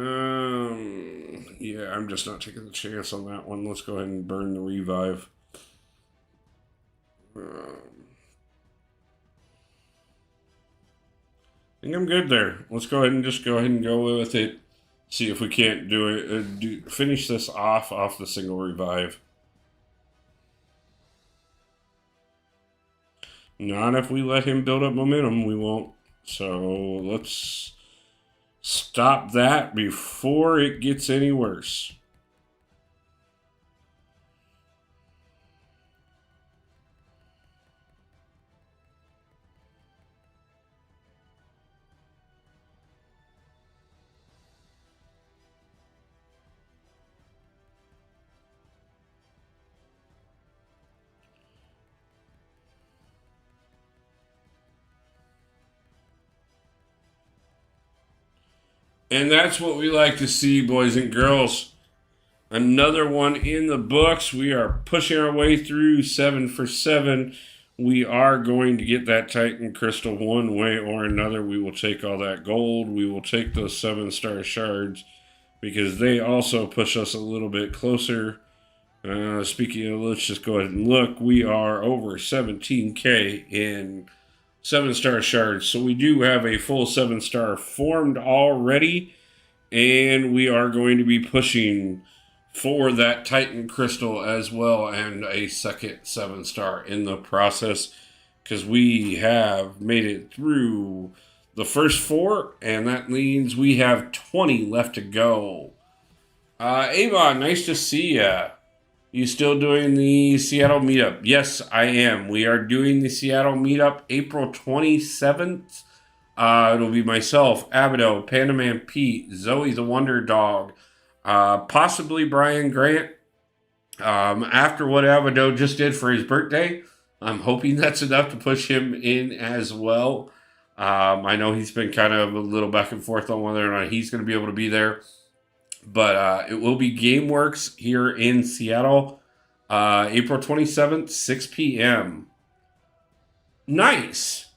I'm just not taking the chance on that one. Let's go ahead and burn the revive. I think I'm good there. Let's go ahead and go with it. See if we can't do it. Finish this off the single revive. Not if we let him build up momentum, we won't. So let's stop that before it gets any worse. And that's what we like to see, boys and girls. Another one in the books. We are pushing our way through 7 for 7. We are going to get that Titan Crystal one way or another. We will take all that gold. We will take those 7-star shards because they also push us a little bit closer. Speaking of, let's just go ahead and look. We are over 17K in 7-star shards. So we do have a full 7-star formed already. And we are going to be pushing for that Titan Crystal as well and a second 7-star in the process. Because we have made it through the first 4. And that means we have 20 left to go. Avon, nice to see ya. You still doing the Seattle meetup? Yes, I am. We are doing the Seattle meetup April 27th. It'll be myself, Abido, Panda Man Pete, Zoe the Wonder Dog, possibly Brian Grant. After what Abido just did for his birthday, I'm hoping that's enough to push him in as well. I know he's been kind of a little back and forth on whether or not he's going to be able to be there. But it will be GameWorks here in Seattle, April 27th, 6 p.m. Nice.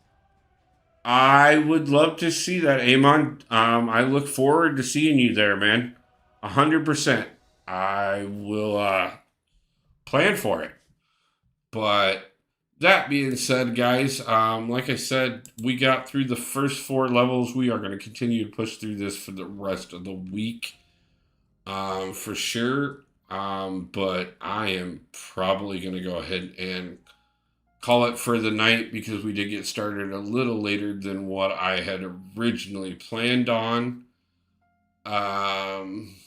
I would love to see that, Amon. I look forward to seeing you there, man. 100%. I will plan for it. But that being said, guys, like I said, we got through the first 4 levels. We are going to continue to push through this for the rest of the week. For sure. But I am probably going to go ahead and call it for the night because we did get started a little later than what I had originally planned on. It's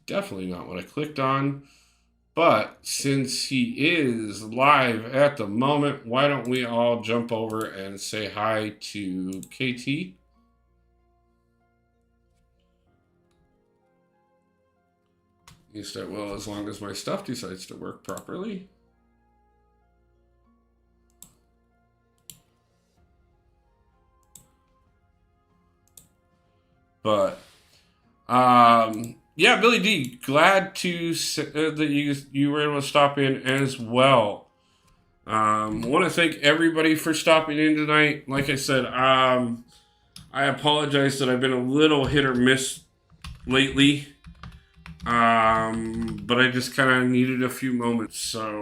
definitely not what I clicked on. But since he is live at the moment, why don't we all jump over and say hi to KT? You said, well, as long as my stuff decides to work properly. But, yeah, Billy D, glad to that you were able to stop in as well. Want to thank everybody for stopping in tonight. Like I said, I apologize that I've been a little hit or miss lately. But I just kind of needed a few moments, so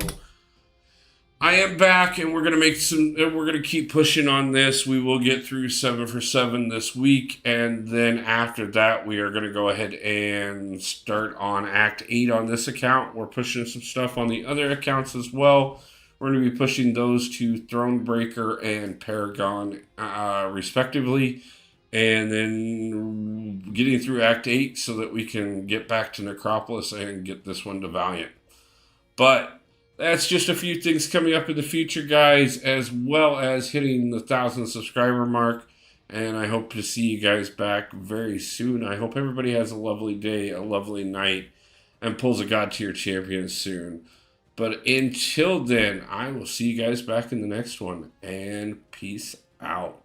I am back, and we're gonna keep pushing on this. We will get through 7 for 7 this week, and then after that, we are gonna go ahead and start on Act 8 on this account. We're pushing some stuff on the other accounts as well. We're gonna be pushing those to Thronebreaker and Paragon, respectively. and then getting through Act 8 so that we can get back to Necropolis and get this one to Valiant. But that's just a few things coming up in the future, guys, as well as hitting the 1,000 subscriber mark. And I hope to see you guys back very soon. I hope everybody has a lovely day, a lovely night, and pulls a God Tier champion soon. But until then, I will see you guys back in the next one. And peace out.